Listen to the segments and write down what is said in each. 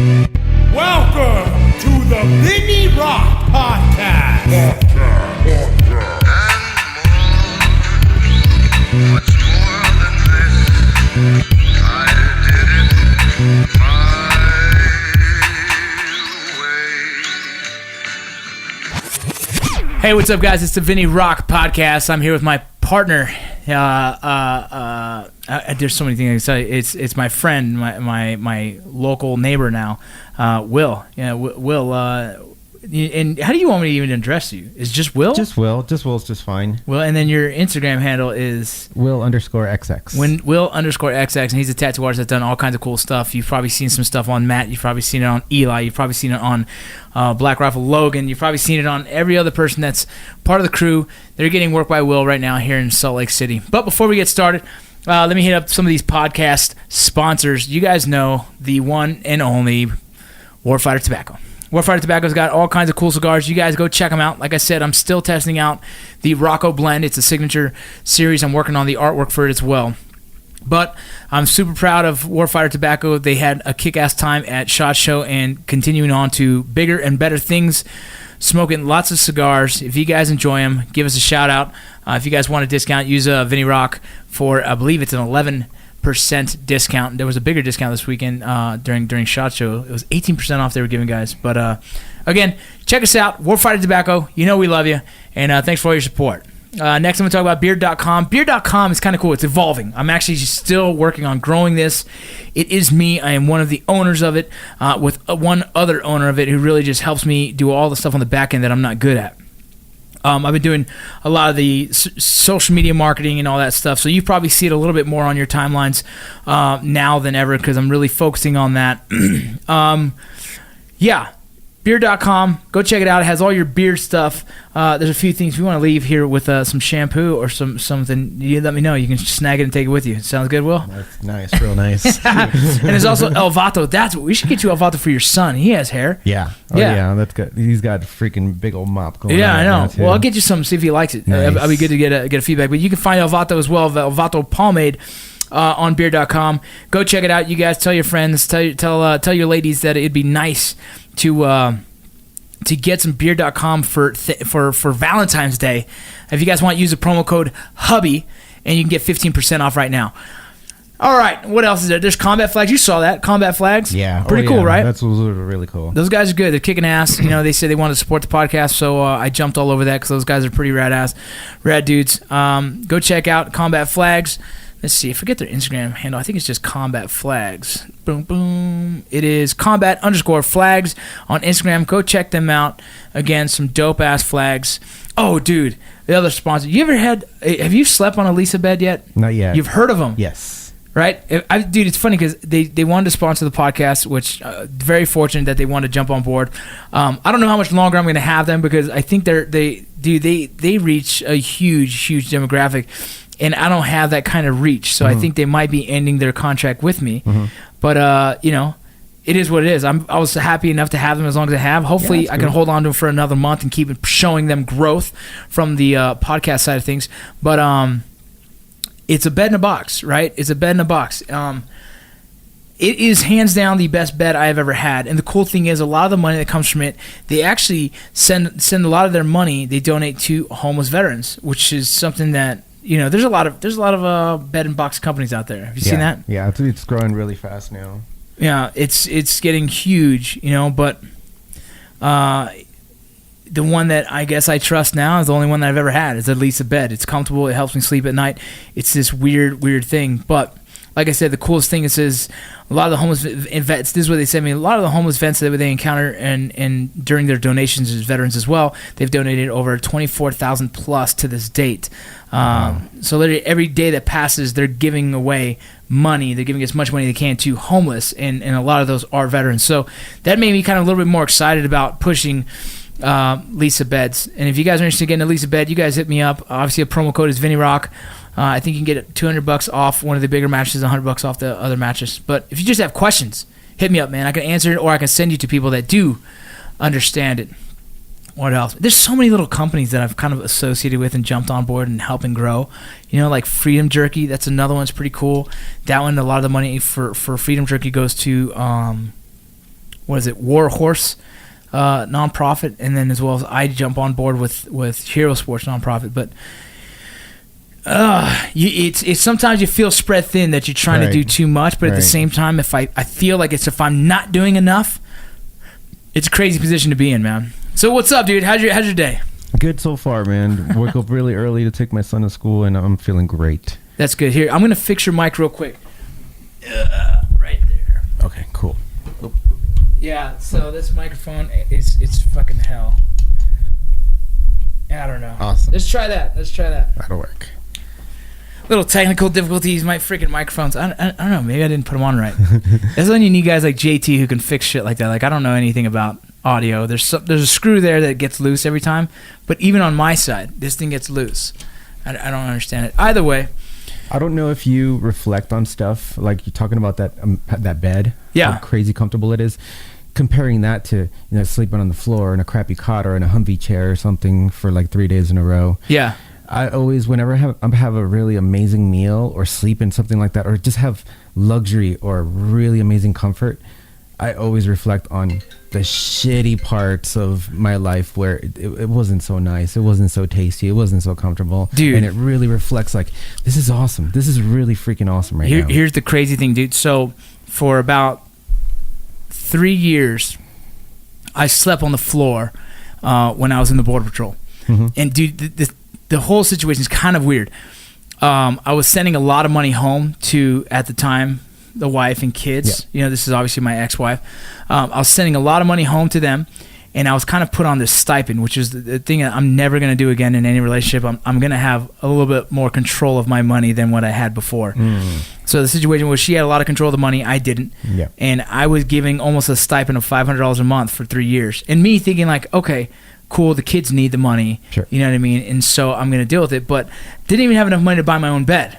Welcome to the Vinny Rock Podcast. What's more than this? I did it my way. Hey, what's up, guys? It's the Vinny Rock Podcast. I'm here with my partner. There's so many things I can say. It's my friend, my local neighbor now, Will. Yeah, Will. And how do you want me to even address you? Is it just Will? Just Will. Just Will's just fine. Will, and then your Instagram handle is Will_XX. Will_XX, and he's a tattoo artist that's done all kinds of cool stuff. You've probably seen some stuff on Matt. You've probably seen it on Eli. You've probably seen it on Black Rifle Logan. You've probably seen it on every other person that's part of the crew. They're getting work by Will right now here in Salt Lake City. But before we get started, let me hit up some of these podcast sponsors. You guys know the one and only Warfighter Tobacco. Warfighter Tobacco's got all kinds of cool cigars. You guys go check them out. Like I said, I'm still testing out the Rocco Blend. It's a signature series. I'm working on the artwork for it as well. But I'm super proud of Warfighter Tobacco. They had a kick-ass time at SHOT Show and continuing on to bigger and better things, smoking lots of cigars. If you guys enjoy them, give us a shout-out. If you guys want a discount, use Vinny Rock for, I believe it's an 11% discount. There was a bigger discount this weekend during SHOT Show. It was 18% off they were giving guys. But again, check us out, Warfighter Tobacco. You know we love you, and thanks for all your support. Next, I'm going to talk about Beard.com. Beard.com is kind of cool. It's evolving. I'm actually still working on growing this. It is me. I am one of the owners of it, with one other owner of it who really just helps me do all the stuff on the back end that I'm not good at. I've been doing a lot of the social media marketing and all that stuff, so you probably see it a little bit more on your timelines now than ever because I'm really focusing on that. Yeah, Beard.com. Go check it out. It has all your beard stuff. There's a few things. If you want to leave here with some shampoo or something, you let me know. You can snag it and take it with you. Sounds good, Will? That's nice. Real nice. And there's also Elvato. We should get you Elvato for your son. He has hair. Yeah. Oh, yeah. That's good. He's got a freaking big old mop going on. Yeah, I know. Right now, well, I'll get you some, see if he likes it. Nice. I'll be good to get a feedback. But you can find Elvato as well, Elvato Pomade, on Beard.com. Go check it out. You guys tell your friends, tell your ladies that it'd be nice to get some Beard.com for Valentine's Day. If you guys want, use the promo code HUBBY, and you can get 15% off right now. All right, what else is there? There's Combat Flags. You saw that. Combat Flags. Yeah. Pretty cool, right? That's really cool. Those guys are good. They're kicking ass. You know, they said they wanted to support the podcast, so I jumped all over that because those guys are pretty rad dudes. Go check out Combat Flags. Let's see. I forget their Instagram handle. I think it's just Combat Flags. Boom, boom. It is Combat_Flags on Instagram. Go check them out. Again, some dope-ass flags. Oh, dude. The other sponsor. Have you slept on a Lisa bed yet? Not yet. You've heard of them? Yes. Right? Dude, it's funny because they wanted to sponsor the podcast, which very fortunate that they wanted to jump on board. I don't know how much longer I'm going to have them because I think they reach a huge demographic. And I don't have that kind of reach, so I think they might be ending their contract with me. But it is what it is. I was happy enough to have them as long as I have. Hopefully, I can hold on to them for another month and keep showing them growth from the podcast side of things. But it's a bed in a box, right? It's a bed in a box. It is hands down the best bed I have ever had. And the cool thing is, a lot of the money that comes from it, they actually send a lot of their money. They donate to homeless veterans, which is something that. You know, there's a lot of bed and box companies out there. Have you seen that? Yeah, it's growing really fast now. Yeah, it's getting huge. You know, but the one that I guess I trust now is the only one that I've ever had. Is at least a bed. It's comfortable. It helps me sleep at night. It's this weird thing. But like I said, the coolest thing is a lot of the homeless vets. This is what they said to me. A lot of the homeless vets that they encounter and during their donations as veterans as well, they've donated over 24,000 plus to this date. So literally every day that passes, they're giving away money. They're giving as much money they can to homeless, and a lot of those are veterans. So that made me kind of a little bit more excited about pushing Lisa Beds. And if you guys are interested in getting a Lisa Bed, you guys hit me up. Obviously, a promo code is Vinny Rock. I think you can get $200 off one of the bigger matches, $100 off the other matches. But if you just have questions, hit me up, man. I can answer it, or I can send you to people that do understand it. What else? There's so many little companies that I've kind of associated with and jumped on board and helping grow. You know, like Freedom Jerky. That's another one that's pretty cool. That one, a lot of the money for Freedom Jerky goes to what is it, War Horse nonprofit, and then as well as I jump on board with Hero Sports nonprofit. But it's sometimes you feel spread thin that you're trying to do too much, but at the same time, if I feel like if I'm not doing enough, it's a crazy position to be in, man. So what's up, dude? How's your day? Good so far, man. Woke up really early to take my son to school, and I'm feeling great. That's good. Here, I'm gonna fix your mic real quick. Right there. Okay, cool. Yeah. So this microphone, it's fucking hell. I don't know. Awesome. Let's try that. That'll work. Little technical difficulties. My freaking microphones. I don't know. Maybe I didn't put them on right. That's when you need guys like JT who can fix shit like that. Like I don't know anything about audio. There's a screw there that gets loose every time. But even on my side, this thing gets loose. I don't understand it. Either way. I don't know if you reflect on stuff like you're talking about that bed. Yeah. How crazy comfortable it is. Comparing that to sleeping on the floor in a crappy cot or in a Humvee chair or something for like 3 days in a row. Yeah. I always, whenever I have a really amazing meal or sleep in something like that, or just have luxury or really amazing comfort, I always reflect on the shitty parts of my life where it wasn't so nice, it wasn't so tasty, it wasn't so comfortable. Dude. And it really reflects like, this is awesome. This is really freaking awesome now. Here's the crazy thing, dude. So for about 3 years, I slept on the floor when I was in the Border Patrol. Mm-hmm. And dude, the whole situation is kind of weird. I was sending a lot of money home to, at the time, the wife and kids. Yeah. This is obviously my ex-wife. I was sending a lot of money home to them, and I was kind of put on this stipend, which is the thing that I'm never going to do again in any relationship. I'm going to have a little bit more control of my money than what I had before. So the situation was she had a lot of control of the money, I didn't. Yeah. And I was giving almost a stipend of $500 a month for 3 years. And me thinking like, okay, cool, the kids need the money. Sure. You know what I mean? And so I'm going to deal with it. But didn't even have enough money to buy my own bed.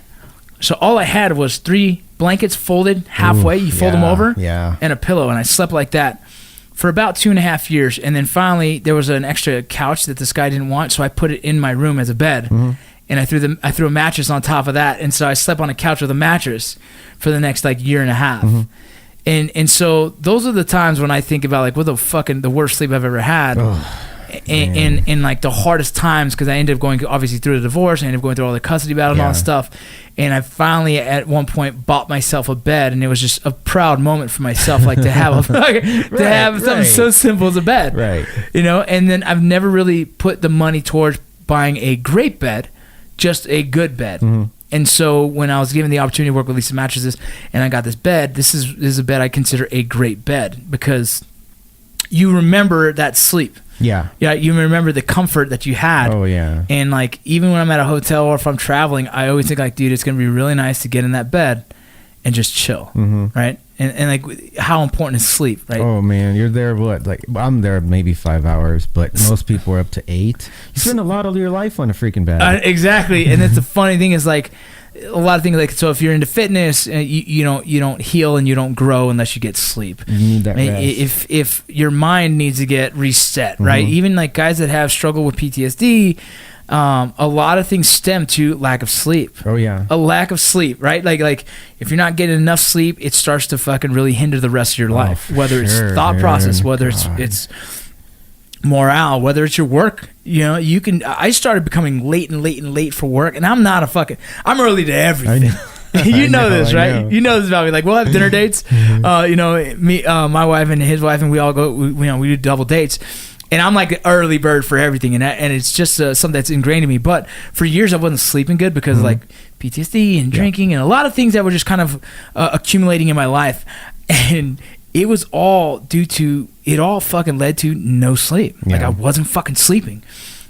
So all I had was 3 blankets folded halfway. You fold them over. Yeah. And a pillow. And I slept like that for about 2.5 years. And then finally there was an extra couch that this guy didn't want. So I put it in my room as a bed. Mm-hmm. And I threw a mattress on top of that. And so I slept on a couch with a mattress for the next like year and a half. Mm-hmm. And so those are the times when I think about like what the worst sleep I've ever had. And like the hardest times, because I ended up going obviously through the divorce, I ended up going through all the custody battle and all that stuff, and I finally at one point bought myself a bed, and it was just a proud moment for myself, like to have something so simple as a bed, Right. And then I've never really put the money towards buying a great bed, just a good bed. Mm-hmm. And so when I was given the opportunity to work with Lisa Mattresses, and I got this bed, this is a bed I consider a great bed, because you remember that sleep. Yeah. Yeah, you remember the comfort that you had. Oh, yeah. And like even when I'm at a hotel or if I'm traveling, I always think like, dude, it's gonna be really nice to get in that bed and just chill, right? And like how important is sleep, right? Oh man, you're there I'm there maybe 5 hours, but most people are up to 8. You spend a lot of your life on a freaking bed. Exactly. And that's the funny thing is like a lot of things, like, so if you're into fitness, you don't heal and you don't grow unless you get sleep. You need that rest. If your mind needs to get reset, right? Even like guys that have struggled with PTSD, a lot of things stem to lack of sleep. Oh yeah. A lack of sleep, right? Like if you're not getting enough sleep, it starts to fucking really hinder the rest of your life. Whether it's thought process, whether it's morale, whether it's your work. I started becoming late for work, and I'm early to everything. You know this, right? You know this about me. Like we'll have dinner dates. Me, my wife and his wife, and we all go. We do double dates. And I'm like an early bird for everything, and it's just something that's ingrained in me. But for years, I wasn't sleeping good because of like PTSD and drinking and a lot of things that were just kind of accumulating in my life. And it was all due to, it all fucking led to no sleep. Like I wasn't fucking sleeping.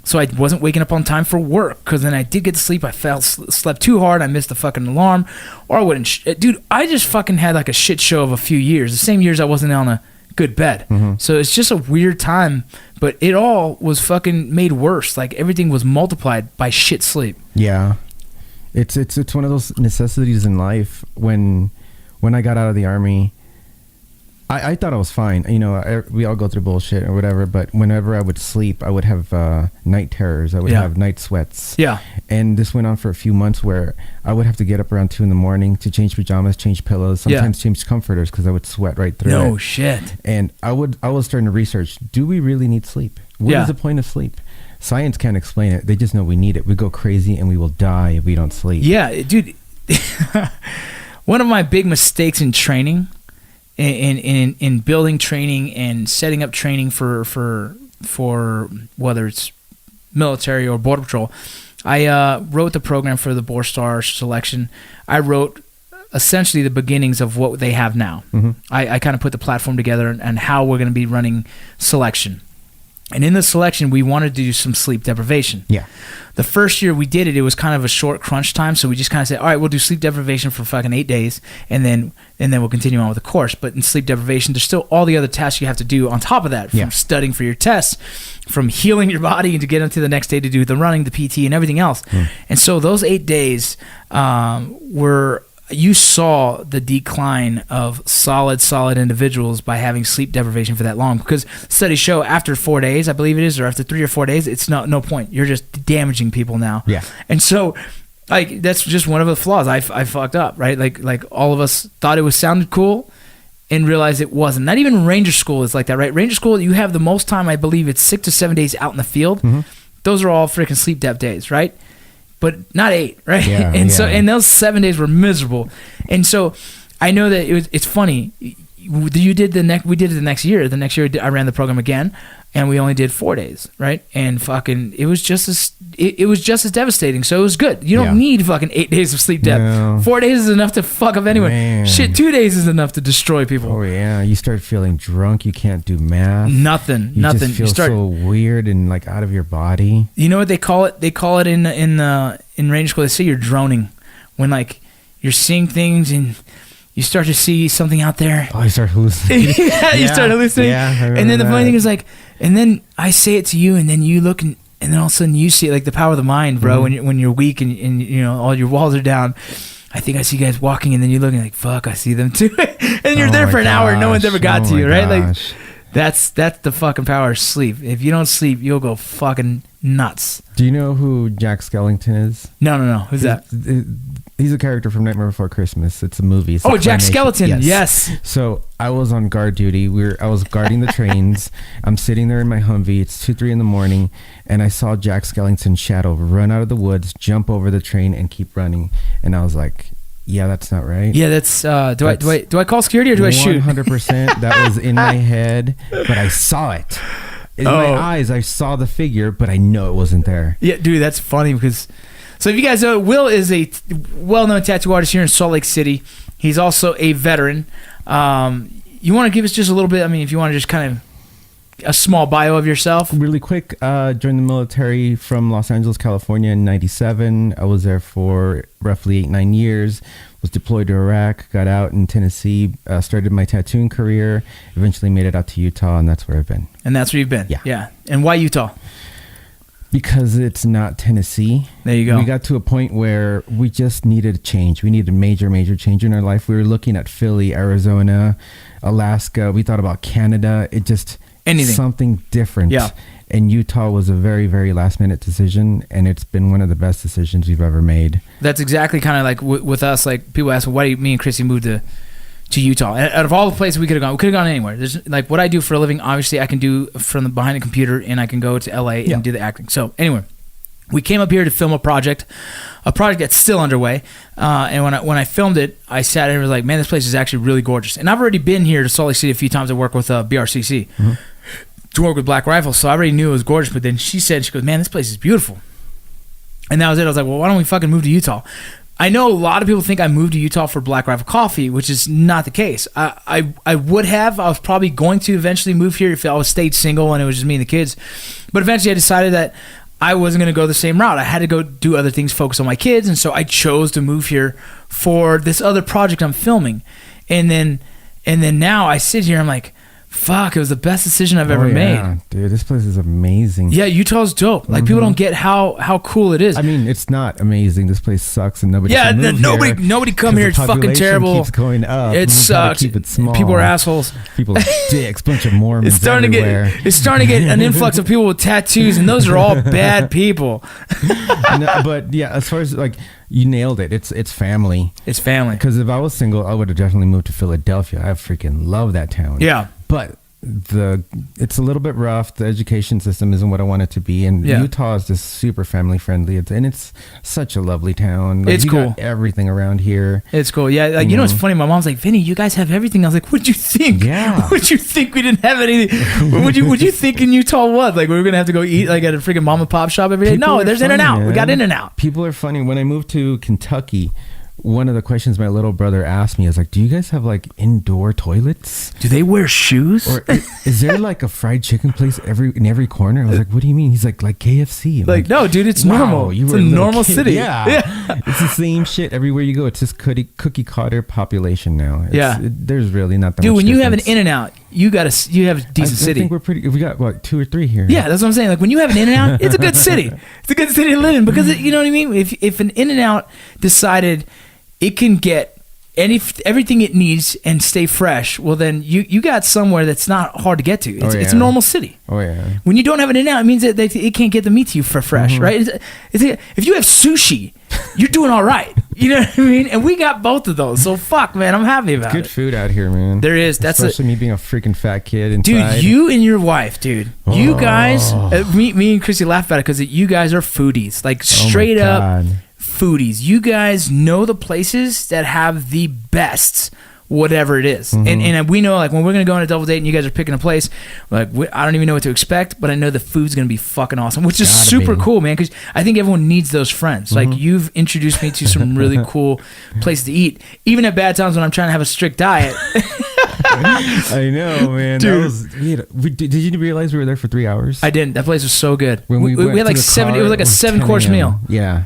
So I wasn't waking up on time for work, because then I did get to sleep. I slept too hard. I missed the fucking alarm, or I wouldn't. Dude, I just fucking had like a shit show of a few years. The same years I wasn't on a good bed. So it's just a weird time, but it all was fucking made worse. Like everything was multiplied by shit sleep. Yeah. It's one of those necessities in life. When I got out of the army, I thought I was fine. You know, we all go through bullshit or whatever, but whenever I would sleep, I would have night terrors. I would have night sweats. Yeah. And this went on for a few months where I would have to get up around 2 a.m. to change pajamas, change pillows, sometimes change comforters because I would sweat right through it. No shit. And I was starting to research, do we really need sleep? What is the point of sleep? Science can't explain it. They just know we need it. We go crazy and we will die if we don't sleep. Yeah, dude. One of my big mistakes in training, in building training and setting up training for whether it's military or border patrol, I wrote the program for the Borstar selection. I wrote essentially the beginnings of what they have now. Mm-hmm. I kind of put the platform together and how we're going to be running selection. And in the selection, we wanted to do some sleep deprivation. Yeah. The first year we did it, it was kind of a short crunch time, so we just kind of said, all right, we'll do sleep deprivation for fucking 8 days, and then we'll continue on with the course. But in sleep deprivation, there's still all the other tasks you have to do on top of that, from studying for your tests, from healing your body to get into the next day to do the running, the PT, and everything else. And so those 8 days were... You saw the decline of solid individuals by having sleep deprivation for that long, because studies show after 4 days, I believe it is, or after 3 or 4 days, it's no point. You're just damaging people now. Yeah. And so, like, that's just one of the flaws. I fucked up, right? Like all of us thought it sounded cool and realized it wasn't. Not even Ranger School is like that, right? Ranger School, you have the most time, I believe it's 6 to 7 days out in the field. Mm-hmm. Those are all freaking sleep dep days, right? But not 8, right? Yeah, So those 7 days were miserable. And so I know that it's funny. We did it the next year. The next year I ran the program again, and we only did 4 days, right? And fucking it was just as devastating. So it was good. You don't need fucking 8 days of sleep dep. No. 4 days is enough to fuck up anyone. Man. Shit, 2 days is enough to destroy people. Oh yeah, you start feeling drunk. You can't do math. Nothing. You just feel so weird and like out of your body. You know what they call it? They call it in Ranger School. They say you're droning, when like you're seeing things and you start to see something out there. Oh, you start hallucinating. You start hallucinating. Yeah, and then the funny thing is, like, and then I say it to you, and then you look, and then all of a sudden you see it, like the power of the mind, bro. Mm-hmm. When you're weak and you know all your walls are down. I think I see guys walking, and then you look and like, fuck, I see them too. And you're there for an hour, and no one's ever got to you, right? Like, that's the fucking power of sleep. If you don't sleep, you'll go fucking nuts. Do you know who Jack Skellington is? No. Who's that? He's a character from Nightmare Before Christmas. It's a movie. It's Jack Skellington. Yes. So I was on guard duty. I was guarding the trains. I'm sitting there in my Humvee. It's 2-3 in the morning, and I saw Jack Skellington's shadow run out of the woods, jump over the train, and keep running. And I was like, yeah, that's not right. Yeah, that's. Do I call security or do I shoot? 100%. That was in my head, but I saw it. In my eyes, I saw the figure, but I know it wasn't there. Yeah, dude, that's funny because. So if you guys know, Will is a well-known tattoo artist here in Salt Lake City. He's also a veteran. You want to give us just a little bit? I mean, if you want to just kind of a small bio of yourself. Really quick, joined the military from Los Angeles, California in 97. I was there for roughly 8-9 years. Was deployed to Iraq, got out in Tennessee, started my tattooing career, eventually made it out to Utah, and that's where I've been. And that's where you've been? Yeah. And why Utah? Because it's not Tennessee. There you go. We got to a point where we just needed a change. We needed a major change in our life. We were looking at Philly, Arizona, Alaska. We thought about Canada. It just... Anything. Something different. Yeah. And Utah was a very, very last minute decision, and it's been one of the best decisions we've ever made. That's exactly kind of like with us. Like, people ask, why do me and Chrissy moved to Utah? And out of all the places we could have gone anywhere. There's like what I do for a living. Obviously, I can do from behind a computer, and I can go to LA and do the acting. So anyway, we came up here to film a project that's still underway. And when I filmed it, I sat and was like, man, this place is actually really gorgeous. And I've already been here to Salt Lake City a few times. I work with BRCC. Mm-hmm. To work with Black Rifle, so I already knew it was gorgeous. But then she goes, man, this place is beautiful. And that was it. I was like, well, why don't we fucking move to Utah? I know a lot of people think I moved to Utah for Black Rifle Coffee, which is not the case. I would have. I was probably going to eventually move here if I was stayed single and it was just me and the kids. But eventually I decided that I wasn't going to go the same route. I had to go do other things, focus on my kids. And so I chose to move here for this other project I'm filming. And then now I sit here, I'm like, Fuck, it was the best decision I've ever made. Dude, this place is amazing. Yeah, Utah's dope. Like people don't get how cool it is. I mean, it's not amazing. This place sucks, and nobody. Yeah, should move here nobody come 'cause here. the It's fucking population terrible. Keeps going up. It We gotta sucks. Keep it small. People are assholes. People are dicks. Bunch of Mormons It's starting everywhere. it's starting to get an influx of people with tattoos, and those are all bad people. No, but yeah, as far as like you nailed it. It's family. It's family. Because if I was single, I would have definitely moved to Philadelphia. I freaking love that town. Yeah. But it's a little bit rough. The education system isn't what I want it to be, and Yeah. Utah is just super family friendly. It's such a lovely town. Like, It's you cool. got everything around here. It's cool. Yeah, like you know what's funny? My mom's like, Vinny, you guys have everything. I was like, what'd you think? Yeah. What'd you think we didn't have anything? What'd you think in Utah was? Like we were gonna have to go eat like at a freaking mom and pop shop every day? People No, are there's funny, In-N-Out. We man. got In-N-Out. People are funny. When I moved to Kentucky, one of the questions my little brother asked me is like, do you guys have like indoor toilets? Do they wear shoes? Or is there like a fried chicken place in every corner? I was like, what do you mean? He's like KFC. I'm like, no, dude, it's wow, normal. you It's were a little normal kid. city. Yeah. It's the same shit everywhere you go. It's just cookie cutter population now. Yeah. There's really not that Dude, much when you have an difference. In-N-Out, you have a decent I city. think we're pretty. We got what 2 or 3 here. Yeah, that's what I'm saying. Like when you have an In-N-Out, it's a good city. It's a good city to live in because you know what I mean. If an In-N-Out decided it can get everything it needs and stay fresh, well then you got somewhere that's not hard to get to. It's a normal city. Oh yeah. When you don't have an In-N-Out, it means that it can't get the meat to you for fresh, right? If you have sushi, you're doing all right. You know what I mean? And we got both of those. So fuck, man, I'm happy about Good it. food out here, man. There is. That's especially me being a freaking fat kid inside. Dude, you and your wife, dude. You guys, me and Chrissy laugh about it because you guys are foodies, like straight up God. foodies. You guys know the places that have the best whatever it is. And we know like when we're gonna go on a double date and you guys are picking a place, like I don't even know what to expect, but I know the food's gonna be fucking awesome, which is Gotta super be. cool, man, because I think everyone needs those friends. Like you've introduced me to some really cool places to eat, even at bad times when I'm trying to have a strict diet. I know, man. Dude. That was, did you realize we were there for 3 hours? I didn't. That place was so good. When we went had to like the 7. car, It was like a 10 7-course a.m. meal. Yeah.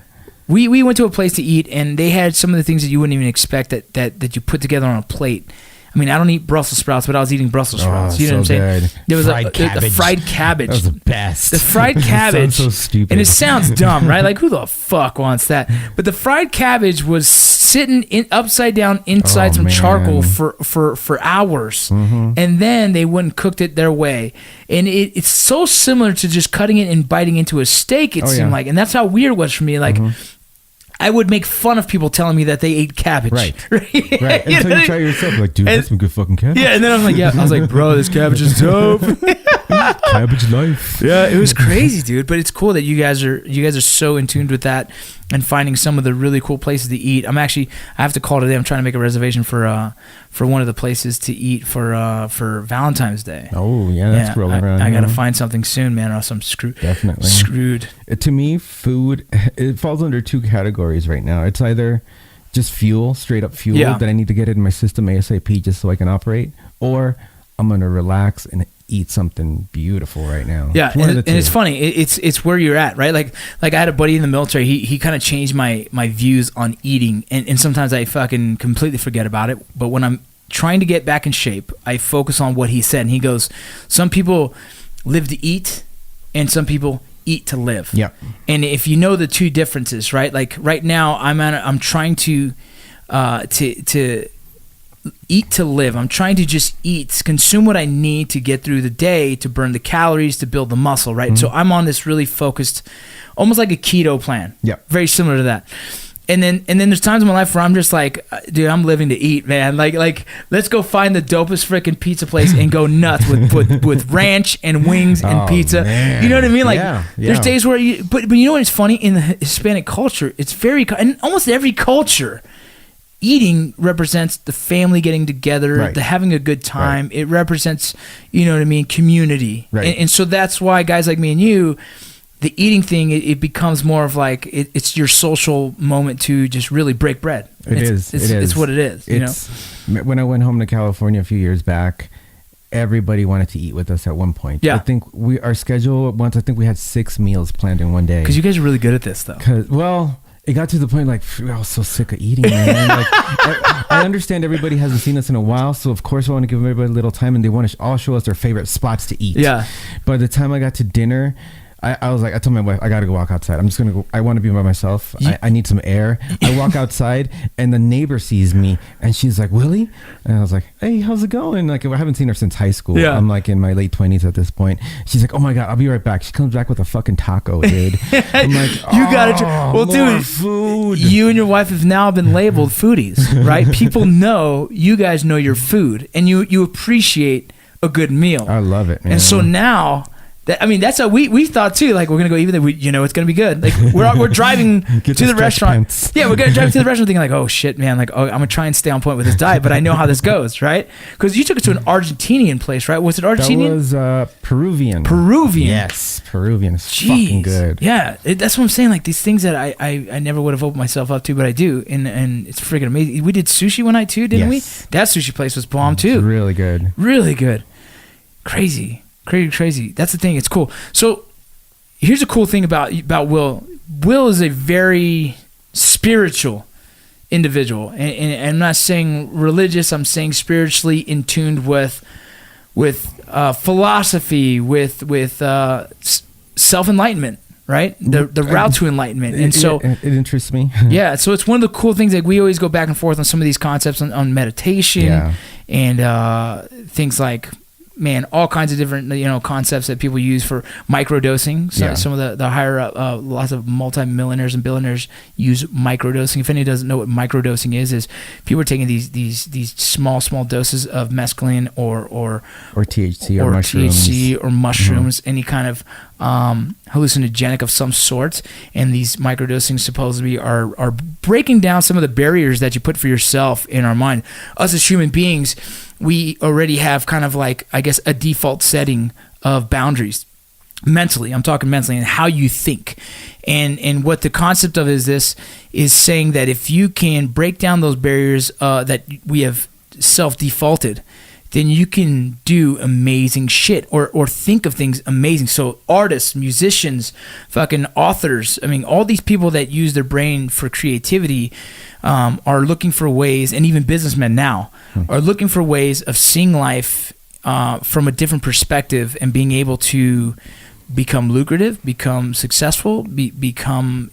We went to a place to eat, and they had some of the things that you wouldn't even expect that you put together on a plate. I mean, I don't eat Brussels sprouts, but I was eating Brussels sprouts. You know what I'm saying? Good. There was Fried the cabbage. fried cabbage. That was the best. The fried It cabbage. sounds so stupid. And it sounds dumb, right? Like, who the fuck wants that? But the fried cabbage was sitting upside down inside Oh, some man. charcoal for hours. And then they went and cooked it their way. And it's so similar to just cutting it and biting into a steak, it Oh, seemed yeah. like. And that's how weird it was for me. Like, I would make fun of people telling me that they ate cabbage. Right. Right. Right. You Until know? you try it yourself, like, dude, And- that's some good fucking cabbage. Yeah, and then I was like, bro, this cabbage is dope. Cabbage life. Yeah, it was crazy, dude. But it's cool that you guys are so in tune with that and finding some of the really cool places to eat. I have to call today. I'm trying to make a reservation for one of the places to eat for Valentine's Day. Oh, yeah, that's rolling around. I gotta here. find something soon, man, or else I'm screwed. Definitely. Screwed. To me, food, it falls under 2 categories right now. It's either just fuel, straight up fuel, Yeah. that I need to get it in my system ASAP just so I can operate, or I'm going to relax and eat something beautiful right now. Yeah, One of and the two. it's funny. It's where you're at, right? Like I had a buddy in the military. He kind of changed my views on eating, and sometimes I fucking completely forget about it. But when I'm trying to get back in shape, I focus on what he said, and he goes, "Some people live to eat, and some people eat to live." Yeah. And if you know the two differences, right? Like right now, I'm trying to eat to live. I'm trying to just eat, consume what I need to get through the day, to burn the calories, to build the muscle, right? So I'm on this really focused, almost like a keto plan. Yeah. Very similar to that. And then there's times in my life where I'm just like, dude, I'm living to eat, man. Like let's go find the dopest freaking pizza place and go nuts with ranch and wings and Oh, pizza. man. You know what I mean? Like Yeah, there's yeah. days where but you know what? It's funny in the Hispanic culture. It's very, and almost every culture, eating represents the family getting together, Right. the having a good time. It represents, you know what I mean, community. Right. And so that's why guys like me and you, the eating thing, it becomes more of like it's your social moment to just really break bread. It is. It's what it is. You know. When I went home to California a few years back, everybody wanted to eat with us at one point. Yeah. I think our schedule once, I think we had 6 meals planned in one day. Because you guys are really good at this, though. Well, it got to the point like I was so sick of eating, man. Like I understand everybody hasn't seen us in a while, so of course I want to give everybody a little time, and they want to all show us their favorite spots to eat. Yeah. By the time I got to dinner, I was like, I told my wife, I gotta go walk outside. I'm just gonna go. I want to be by myself. I need some air. I walk outside, and the neighbor sees me, and she's like, Willie? And I was like, hey, how's it going? Like, I haven't seen her since high school. Yeah. I'm like in my late 20s at this point. She's like, oh my God, I'll be right back. She comes back with a fucking taco, dude. I'm like, You gotta try. Well, more dude, food. you and your wife have now been labeled foodies, right? People know, you guys know your food, and you appreciate a good meal. I love it, man. And so now, that's how we thought too. Like, we're gonna go eat there. It's gonna be good. Like, we're driving to the restaurant. Pants. Yeah, we're gonna drive to the restaurant thinking like, oh shit, man. Like, I'm gonna try and stay on point with this diet, but I know how this goes, right? Because you took us to an Argentinian place, right? Was it Argentinian? That was Peruvian. Peruvian. Yes, Peruvian is Jeez. fucking good. Yeah, that's what I'm saying. Like, these things that I never would have opened myself up to, but I do, and it's freaking amazing. We did sushi one night too, didn't Yes. we? That sushi place was bomb It's too. really good. Really good. Crazy. That's the thing. It's cool. So here's a cool thing about Will. Will is a very spiritual individual, and I'm not saying religious. I'm saying spiritually in tune with philosophy, with self enlightenment. Right, the route to enlightenment, and so it interests me. yeah. So it's one of the cool things that we always go back and forth on some of these concepts on meditation, Yeah. and things like, man, all kinds of different concepts that people use for microdosing. So Yeah. some of the higher up, lots of multimillionaires and billionaires use microdosing. If anyone doesn't know what microdosing is people are taking these small doses of mescaline or THC or mushrooms. THC or mushrooms, any kind of hallucinogenic of some sort, and these microdosing supposedly are breaking down some of the barriers that you put for yourself in our mind. Us as human beings, we already have kind of like, I guess, a default setting of boundaries mentally. I'm talking mentally and how you think, and what the concept of is saying that if you can break down those barriers that we have self-defaulted, then you can do amazing shit or think of things amazing. So artists, musicians, fucking authors, I mean, all these people that use their brain for creativity are looking for ways, and even businessmen now are looking for ways of seeing life from a different perspective and being able to become lucrative, become successful, become,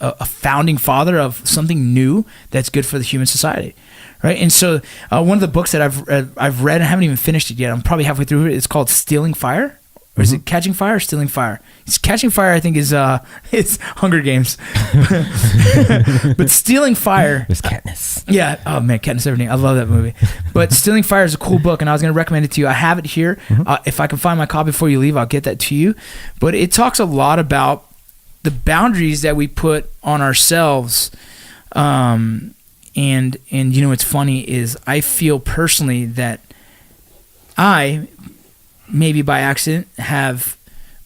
a founding father of something new that's good for the human society. Right, and so one of the books that I've read, and I haven't even finished it yet. I'm probably halfway through it. It's called Stealing Fire, or is it Catching Fire or Stealing Fire? It's Catching Fire, I think, is it's Hunger Games, but Stealing Fire. There's Katniss. Yeah. Oh man, Katniss Everdeen. I love that movie. But Stealing Fire is a cool book, and I was going to recommend it to you. I have it here. If I can find my copy before you leave, I'll get that to you. But it talks a lot about the boundaries that we put on ourselves. And what's funny is I feel personally that I, maybe by accident, have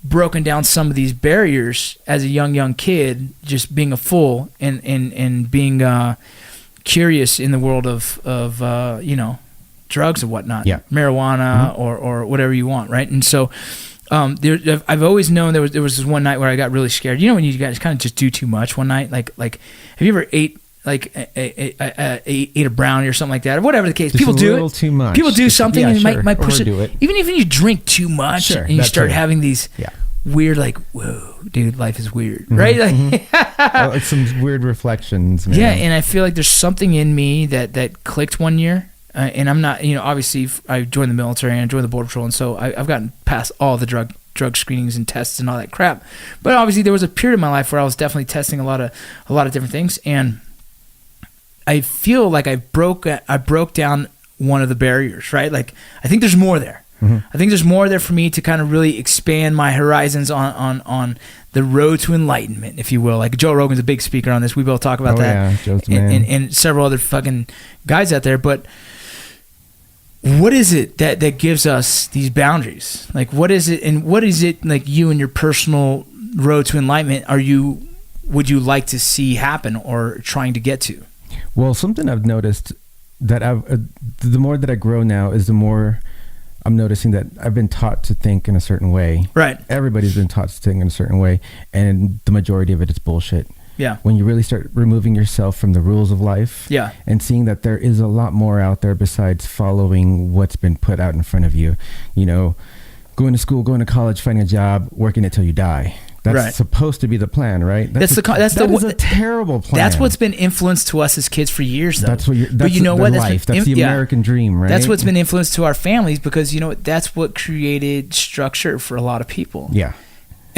broken down some of these barriers as a young kid, just being a fool and being curious in the world of drugs and whatnot, marijuana or whatever you want, right? And so I've always known there was this one night where I got really scared. When you guys kind of just do too much one night, like have you ever ate a brownie or something like that, or whatever the case? Just people do a little too much. People do something and sure. might push Overdo it. Even if you drink too much and you start having these weird, like, whoa, dude, life is weird, right? Like some weird reflections, man. Yeah, and I feel like there's something in me that clicked one year. And I'm not, obviously I joined the military and I joined the Border Patrol, and so I've gotten past all the drug screenings and tests and all that crap. But obviously there was a period in my life where I was definitely testing a lot of different things, and I feel like I broke down one of the barriers, right? Like, I think there's more there. I think there's more there for me to kind of really expand my horizons on the road to enlightenment, if you will. Like, Joe Rogan's a big speaker on this. We both talk about that. Yeah, Joe's the man. And several other fucking guys out there. But what is it that gives us these boundaries? Like, what is it, and what is it, like, you and your personal road to enlightenment would you like to see happen or trying to get to? Well, something I've noticed that the more that I grow now is the more I'm noticing that I've been taught to think in a certain way. Right. Everybody's been taught to think in a certain way, and the majority of it is bullshit. Yeah. When you really start removing yourself from the rules of life. Yeah. And seeing that there is a lot more out there besides following what's been put out in front of you. You know, going to school, going to college, finding a job, working it till you die. That's Right. supposed to be the plan, right? That's a terrible plan. That's what's been influenced to us as kids for years, though. But you know what? That's the American dream, right? That's what's been influenced to our families because you know what? That's what created structure for a lot of people. Yeah.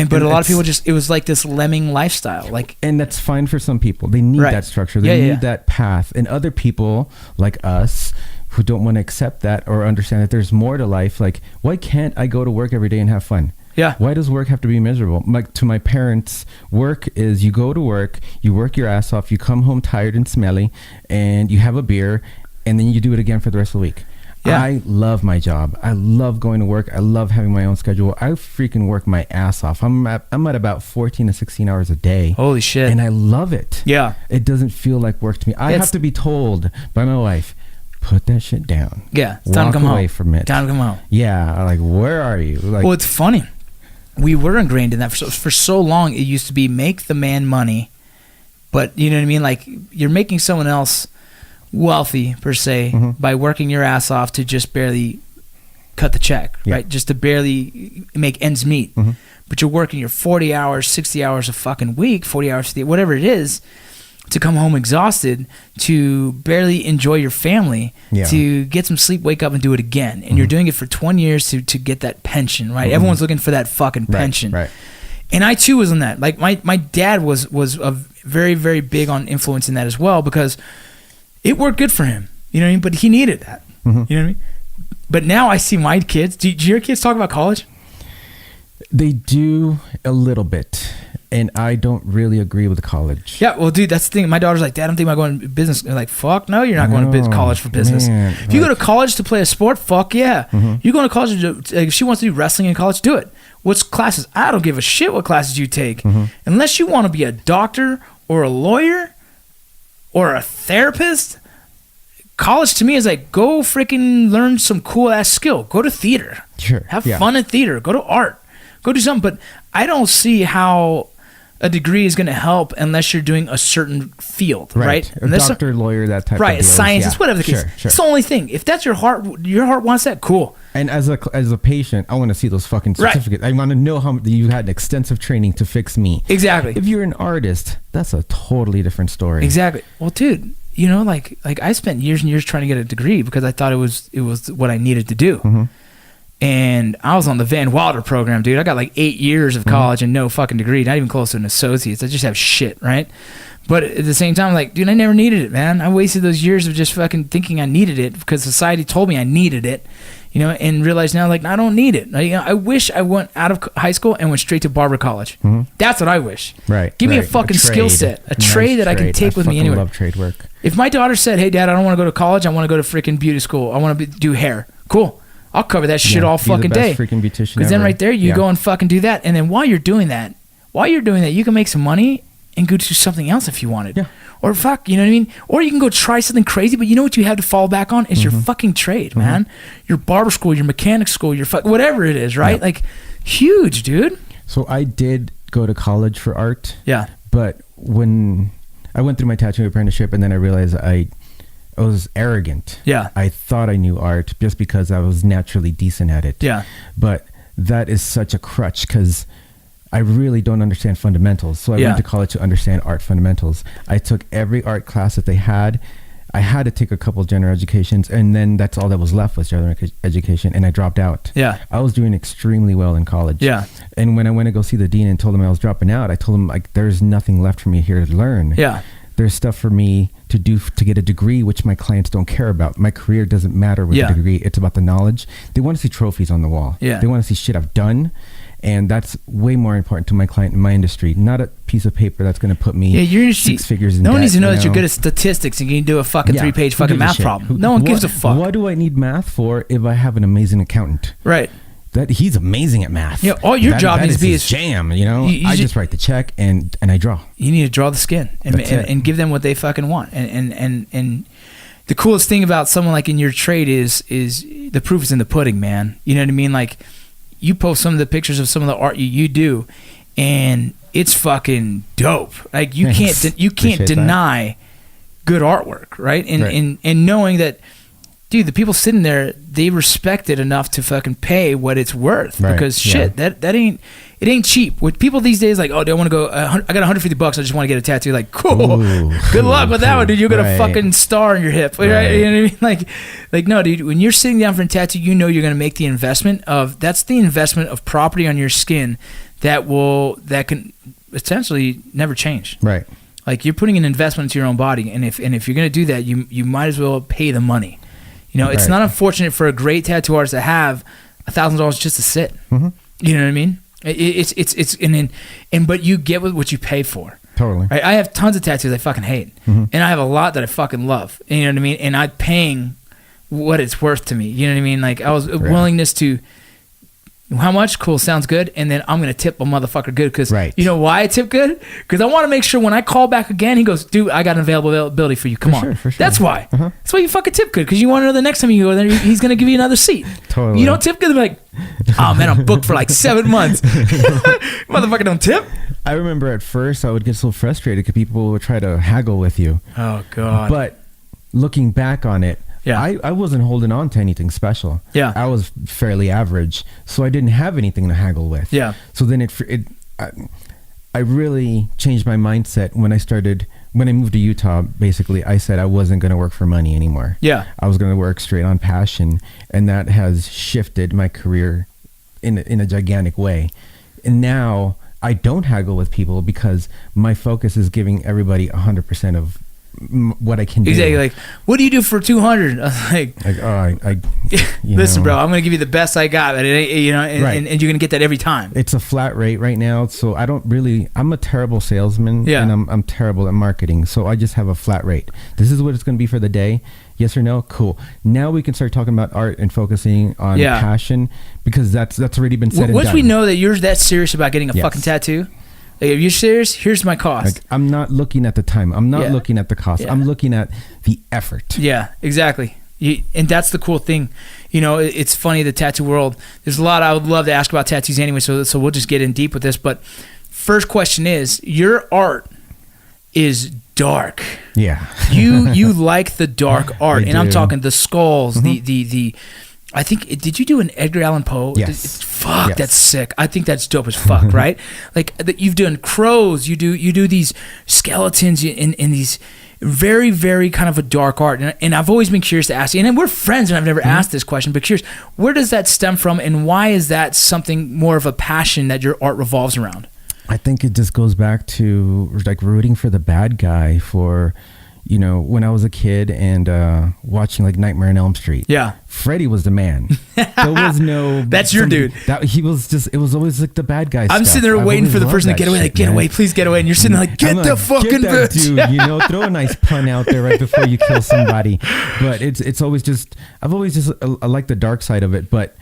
But a lot of people it was like this lemming lifestyle. Like, and that's fine for some people. They need Right. that structure. They need that path. And other people like us who don't want to accept that or understand that there's more to life. Like, why can't I go to work every day and have fun? Yeah. Why does work have to be miserable? Like, to my parents, work is you go to work, you work your ass off, you come home tired and smelly, and you have a beer, and then you do it again for the rest of the week. Yeah. I love my job. I love going to work. I love having my own schedule. I freaking work my ass off. I'm at about 14 to 16 hours a day. holy shit. And I love it. Yeah. It doesn't feel like work to me. I It's- have to be told by my wife, put that shit down. Yeah. It's time Walk to come away home. from it. Time to come home. Yeah. Like, where are you? Like, Well, it's funny. We were ingrained in that for so long. It used to be make the man money, but you know what I mean. Like you're making someone else wealthy per se by working your ass off to just barely cut the check, Yeah. right? Just to barely make ends meet. But you're working your 40 hours, 60 hours a fucking week, 40 hours, whatever it is, to come home exhausted, to barely enjoy your family, Yeah. to get some sleep, wake up and do it again. And you're doing it for 20 years to get that pension, right? Everyone's looking for that fucking pension. Right. And I too was on that. Like my dad was a very, very big on influencing that as well because it worked good for him. You know what I mean? But he needed that. You know what I mean? But now I see my kids. Do your kids talk about college? They do a little bit. And I don't really agree with college. Yeah, well, dude, that's the thing. My daughter's like, Dad, I'm thinking about going to business. They're like, fuck no, you're not going to college for business. Man, if you go to college to play a sport, fuck yeah. You're going to college if she wants to do wrestling in college, do it. What's classes? I don't give a shit what classes you take. Unless you want to be a doctor or a lawyer or a therapist, college to me is like, go freaking learn some cool ass skill. Go to theater. Sure. Have fun in theater. Go to art. Go do something. But I don't see how a degree is going to help unless you're doing a certain field, right? A doctor, lawyer, that type of right, deal. scientist, whatever the case. Sure. It's the only thing. If that's your heart wants that, cool. And as a patient, I want to see those fucking Right. certificates. I want to know how you had extensive training to fix me. Exactly. If you're an artist, that's a totally different story. Exactly. Well, dude, you know, like I spent years and years trying to get a degree because I thought it was what I needed to do. And I was on the Van Wilder program, dude. I got like 8 years of college and no fucking degree, not even close to an associate's. I just have shit, right? But at the same time, like, dude, I never needed it, man. I wasted those years of just fucking thinking I needed it because society told me I needed it, you know, and realized now, like, I don't need it. I wish I went out of high school and went straight to barber college. That's what I wish. Right. Give me a right. fucking skill trade. set, a Nice trade that I can take with me fucking anywhere. love trade work. If my daughter said, hey, Dad, I don't want to go to college. I want to go to freaking beauty school. I want to do hair. Cool. I'll cover that shit all be the fucking day. best freaking beautician Because then ever. right there, you Yeah. go and fucking do that. And then while you're doing that, you can make some money and go do something else if you wanted. Yeah. Or fuck, you know what I mean? Or you can go try something crazy, but you know what you have to fall back on? Is your fucking trade, man. Your barber school, your mechanic school, your whatever it is, right? Yeah. Like, huge, dude. So I did go to college for art. Yeah. But when I went through my tattooing apprenticeship and then I realized I was arrogant. Yeah. I thought I knew art just because I was naturally decent at it. Yeah. But that is such a crutch because I really don't understand fundamentals. So I Yeah. went to college to understand art fundamentals. I took every art class that they had. I had to take a couple general educations, and then that's all that was left was general education, and I dropped out. Yeah. I was doing extremely well in college. Yeah. And when I went to go see the dean and told him I was dropping out, I told him, like, there's nothing left for me here to learn. Yeah. There's stuff for me to do to get a degree, which my clients don't care about. My career doesn't matter with Yeah. a degree. It's about the knowledge. They want to see trophies on the wall. Yeah. They want to see shit I've done. And that's way more important to my client in my industry. Not a piece of paper that's going to put me Yeah, you're 6 figures in no one debt, needs to know you that you're good at statistics and you can do a fucking Yeah. 3-page Who fucking gives a math shit? problem. No one gives a fuck. What do I need math for if I have an amazing accountant? Right. That he's amazing at math. Yeah, all your job that needs is to be his is- jam. You know, You I ju- just write the check and I draw. You need to draw the skin and That's it. and give them what they fucking want. And the coolest thing about someone like in your trade is the proof is in the pudding, man. You know what I mean? Like, you post some of the pictures of some of the art you do, and it's fucking dope. Like you Thanks. can't Appreciate that. deny good artwork, right? And knowing that, dude, the people sitting there, they respect it enough to fucking pay what it's worth. Right, Because yeah. shit, that ain't cheap. With people these days, like, oh, they want to go. I got $150. I just want to get a tattoo. Like, cool. Ooh, Good luck with that one, dude. You're gonna right. fucking star in your hip, right? Right. You know what I mean? Like, no, dude. When you're sitting down for a tattoo, you know you're gonna make the investment of. That's the investment of property on your skin that can essentially never change. Right. Like you're putting an investment into your own body, and if you're gonna do that, you might as well pay the money. You know, it's Right. not unfortunate for a great tattoo artist to have $1,000 just to sit. Mm-hmm. You know what I mean? But you get what you pay for. Totally. Right? I have tons of tattoos I fucking hate, and I have a lot that I fucking love. You know what I mean? And I'm paying what it's worth to me. You know what I mean? Like I was willingness to. How much? Cool, sounds good. And then I'm going to tip a motherfucker good because Right. you know why I tip good? Because I want to make sure when I call back again, he goes, dude, I got an availability for you. Come on. For sure. That's why. Uh-huh. That's why you fucking tip good because you want to know the next time you go there, he's going to give you another seat. Totally. You don't tip good, they're like, oh man, I'm booked for like 7 months. Motherfucker don't tip? I remember at first I would get so frustrated because people would try to haggle with you. Oh, God. But looking back on it, Yeah. I wasn't holding on to anything special. Yeah. I was fairly average, so I didn't have anything to haggle with. Yeah. So then I really changed my mindset when I moved to Utah. Basically, I said I wasn't going to work for money anymore. Yeah. I was going to work straight on passion, and that has shifted my career in a gigantic way. And now I don't haggle with people because my focus is giving everybody 100% of what I can do. Exactly. Like, what do you do for 200? I was like, listen, bro, I'm going to give you the best I got. And, Right. and you're going to get that every time. It's a flat rate right now, so I'm a terrible salesman, Yeah. and I'm terrible at marketing, so I just have a flat rate. This is what it's going to be for the day. Yes or no? Cool. Now we can start talking about art and focusing on passion because that's already been said and Once done. we know that you're that serious about getting a Yes. fucking tattoo, like, if you're serious, here's my cost. Like, I'm not looking at the time. I'm not looking at the cost. Yeah. I'm looking at the effort. Yeah, exactly. And that's the cool thing. You know, it's funny, the tattoo world, there's a lot I would love to ask about tattoos anyway, so we'll just get in deep with this. But first question is, your art is dark. Yeah. You like the dark art. I And I'm do. talking the skulls, the I think, did you do an Edgar Allan Poe? Yes. Fuck, Yes. that's sick. I think that's dope as fuck, right? Like, you've done crows, you do these skeletons in these very, very kind of a dark art. And I've always been curious to ask you, and we're friends and I've never asked this question, but curious, where does that stem from and why is that something more of a passion that your art revolves around? I think it just goes back to like rooting for the bad guy for, when I was a kid and watching like Nightmare on Elm Street. Yeah. Freddy was the man. There was no. That's your dude. It was always like the bad guy. I'm sitting there waiting for the person to get away, like, get away, please get away. And you're sitting there like, get I'm the like, fucking get that bitch. dude, throw a nice pun out there right before you kill somebody. But it's always just, I've always just, I like the dark side of it. But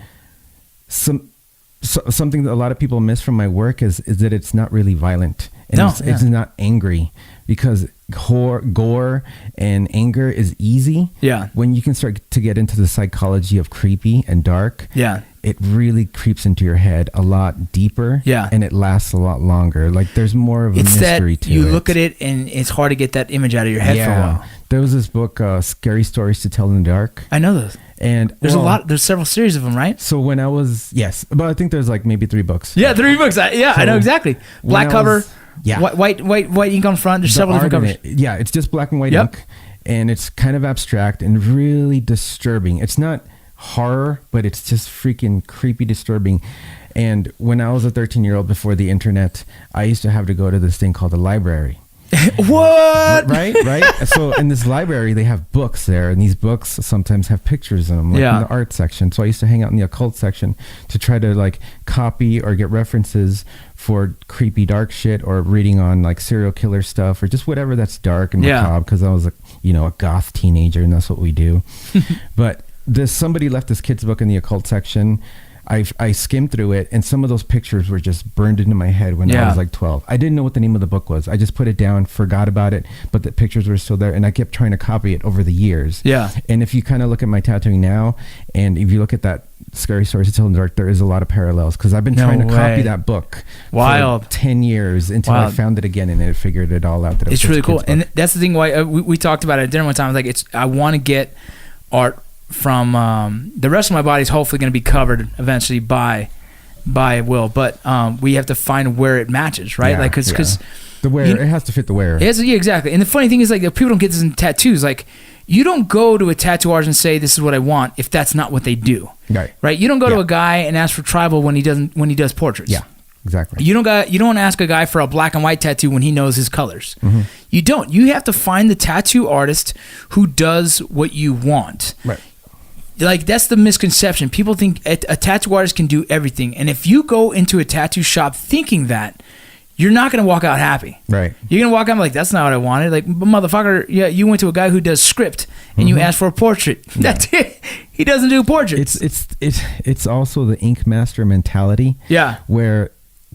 something that a lot of people miss from my work is that it's not really violent. And it's not angry because gore and anger is easy. Yeah. When you can start to get into the psychology of creepy and dark, Yeah. it really creeps into your head a lot deeper. Yeah. And it lasts a lot longer. Like there's more of a It's mystery that to you it. look at it and it's hard to get that image out of your head for a while. There was this book, Scary Stories to Tell in the Dark. I know those. And There's several series of them, right? So when I was, yes, but I think there's like maybe 3 books. Yeah, 3 books. I know exactly. Black when I cover. was- yeah. White ink on front. There's The several different art in covers. it, yeah, it's just black and white Yep. ink, and it's kind of abstract and really disturbing. It's not horror, but it's just freaking creepy, disturbing. And when I was a 13-year-old before the internet, I used to have to go to this thing called the library. What? Right. So in this library, they have books there, and these books sometimes have pictures in them, like Yeah. in the art section. So I used to hang out in the occult section to try to like copy or get references for creepy dark shit, or reading on like serial killer stuff, or just whatever that's dark and Yeah. macabre. Because I was a goth teenager, and that's what we do. But somebody left this kid's book in the occult section. I skimmed through it, and some of those pictures were just burned into my head when I Yeah. was like 12. I didn't know what the name of the book was. I just put it down, forgot about it, but the pictures were still there, and I kept trying to copy it over the years. Yeah. And if you kind of look at my tattooing now, and if you look at that Scary Stories to Tell in the Dark, there is a lot of parallels, because I've been No trying to way. copy that book Wild. for 10 years until I Wild. found it again and it figured it all out. That it was It's just really a cool, kid's and book. that's the thing. Why we talked about it at dinner one time. I was like, I want to get art from the rest of my body is hopefully going to be covered eventually by Will, but we have to find where it matches, right? Yeah, Like because the wearer, you- it has to fit the wearer. yeah, exactly. And the funny thing is, like, people don't get this in tattoos. Like, you don't go to a tattoo artist and say, "This is what I want," if that's not what they do, Right. You don't go to Yeah. a guy and ask for tribal when he does portraits. Yeah, exactly. You don't ask a guy for a black and white tattoo when he knows his colors. Mm-hmm. You don't. You have to find the tattoo artist who does what you want. Right. Like, that's the misconception. People think a tattoo artist can do everything, and if you go into a tattoo shop thinking that, you're not going to walk out happy. Right. You're going to walk out like, that's not what I wanted. Like, motherfucker, yeah, you went to a guy who does script and you asked for a portrait. That's it. He doesn't do portraits. It's also the ink master mentality. Yeah. Where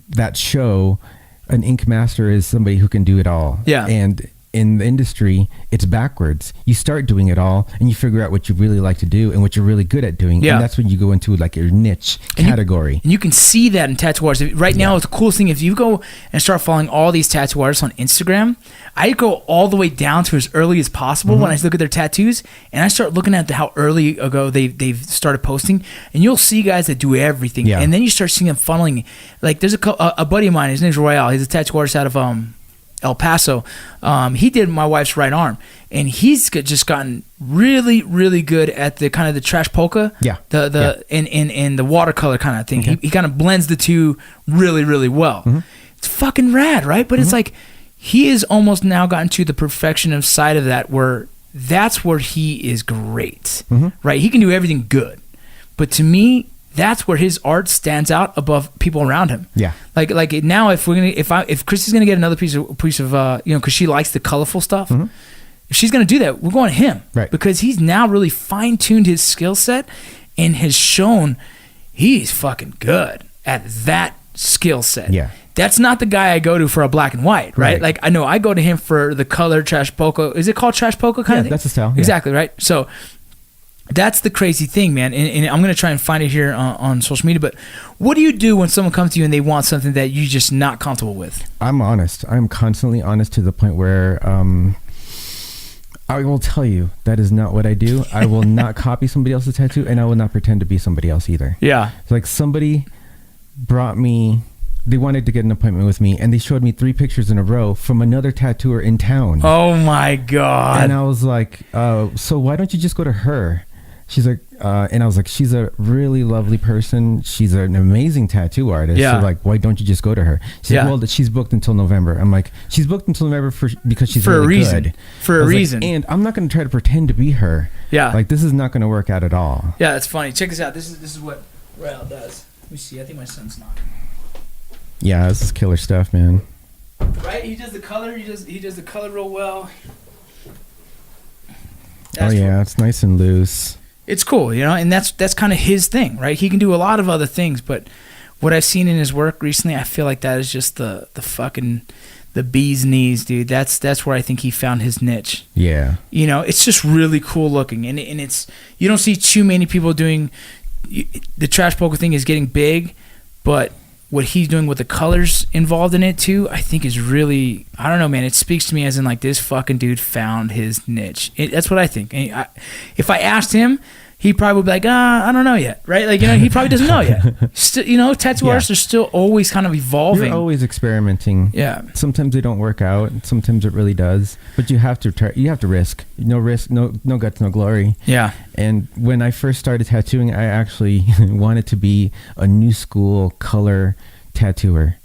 that show, an ink master is somebody who can do it all. Yeah. And in the industry, it's backwards. You start doing it all, and you figure out what you really like to do and what you're really good at doing. Yeah. And that's when you go into like your niche And category. And you can see that in tattoo artists. Right now, it's the coolest thing. If you go and start following all these tattoo artists on Instagram, I go all the way down to as early as possible when I look at their tattoos, and I start looking at how early ago they've started posting, and you'll see guys that do everything. Yeah. And then you start seeing them funneling. Like, there's a buddy of mine, his name's Royale. He's a tattoo artist out of El Paso. He did my wife's right arm, and he's just gotten really, really good at the kind of the trash polka, Yeah. in the watercolor kind of thing. Okay. He kind of blends the two really, really well. Mm-hmm. It's fucking rad, right? But it's like he has almost now gotten to the perfection of side of that where that's where he is great, Mm-hmm. right? He can do everything good, but to me, that's where his art stands out above people around him. Yeah. Like now, if Christy's gonna get another piece of because she likes the colorful stuff. If she's gonna do that, we're going to him, Mm-hmm. Right. Because he's now really fine tuned his skill set and has shown he's fucking good at that skill set. Yeah. That's not the guy I go to for a black and white, right? Right. Like, I know I go to him for the color trash polka. Is it called trash polka kind Yeah, of thing? that's the style, yeah. Exactly, right? So that's the crazy thing, man. And I'm going to try and find it here on social media. But what do you do when someone comes to you and they want something that you're just not comfortable with? I'm honest. I'm constantly honest to the point where I will tell you that is not what I do. I will not copy somebody else's tattoo, and I will not pretend to be somebody else either. Yeah. It's like somebody brought me, they wanted to get an appointment with me, and they showed me 3 pictures in a row from another tattooer in town. Oh, my God. And I was like, so why don't you just go to her? She's like, and I was like, she's a really lovely person. She's an amazing tattoo artist. Yeah. So like, why don't you just go to her? She's Yeah. like, well, she's booked until November. I'm like, she's booked until November because she's For a really reason. good. For I a was like, reason. and I'm not going to try to pretend to be her. Yeah. Like, this is not going to work out at all. Yeah, that's funny. Check this out. This is what Rael does. Let me see. I think my son's not. Yeah, this is killer stuff, man. Right? He does the color. He does the color real well. Oh yeah, it's nice and loose. It's cool, and that's kind of his thing, right? He can do a lot of other things, but what I've seen in his work recently, I feel like that is just the fucking the bee's knees, dude. That's where I think he found his niche. Yeah. It's just really cool looking, and it's, you don't see too many people doing. The trash polka thing is getting big, but what he's doing with the colors involved in it too, I think is really, I don't know, man. It speaks to me as in like, this fucking dude found his niche. That's what I think. And if I asked him, he probably would be like, I don't know yet, right? Like, he probably doesn't know yet. Still, tattoo artists are still always kind of evolving. You're always experimenting. Yeah. Sometimes they don't work out. Sometimes it really does. But you have to try. You have to risk. No risk, no guts, no glory. Yeah. And when I first started tattooing, I actually wanted to be a new school color tattooer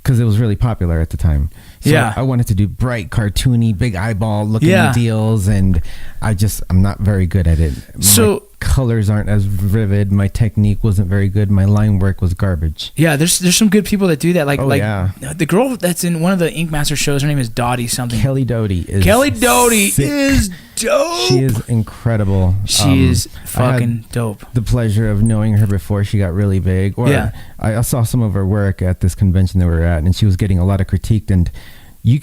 because it was really popular at the time. So Yeah. I wanted to do bright, cartoony, big eyeball looking Yeah. deals, and I'm not very good at it. So- my colors aren't as vivid. My technique wasn't very good. My line work was garbage. Yeah, there's some good people that do that. Like yeah. The girl that's in one of the Ink Master shows, her name is Dottie something. Kelly Doty is sick. is dope. She is incredible. She is I fucking had dope. the pleasure of knowing her before she got really big. Or Yeah. I saw some of her work at this convention that we were at, and she was getting a lot of critiqued, and you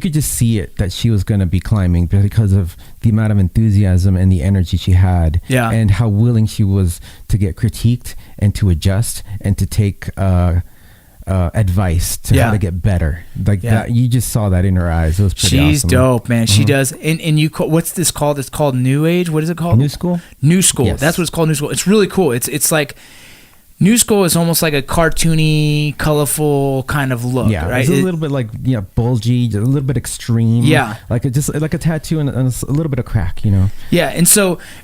could just see it that she was going to be climbing because of the amount of enthusiasm and the energy she had, and how willing she was to get critiqued and to adjust and to take advice to how to get better. That, you just saw that in her eyes. It was pretty awesome. She's dope, man. She does. And what's this called? It's called New Age. What is it called? New School. New School. Yes. That's what it's called. New School. It's really cool. It's like. New School is almost like a cartoony, colorful kind of look, right? It's a little bit like bulgy, a little bit extreme. Yeah, like like a tattoo and a little bit of crack, Yeah, and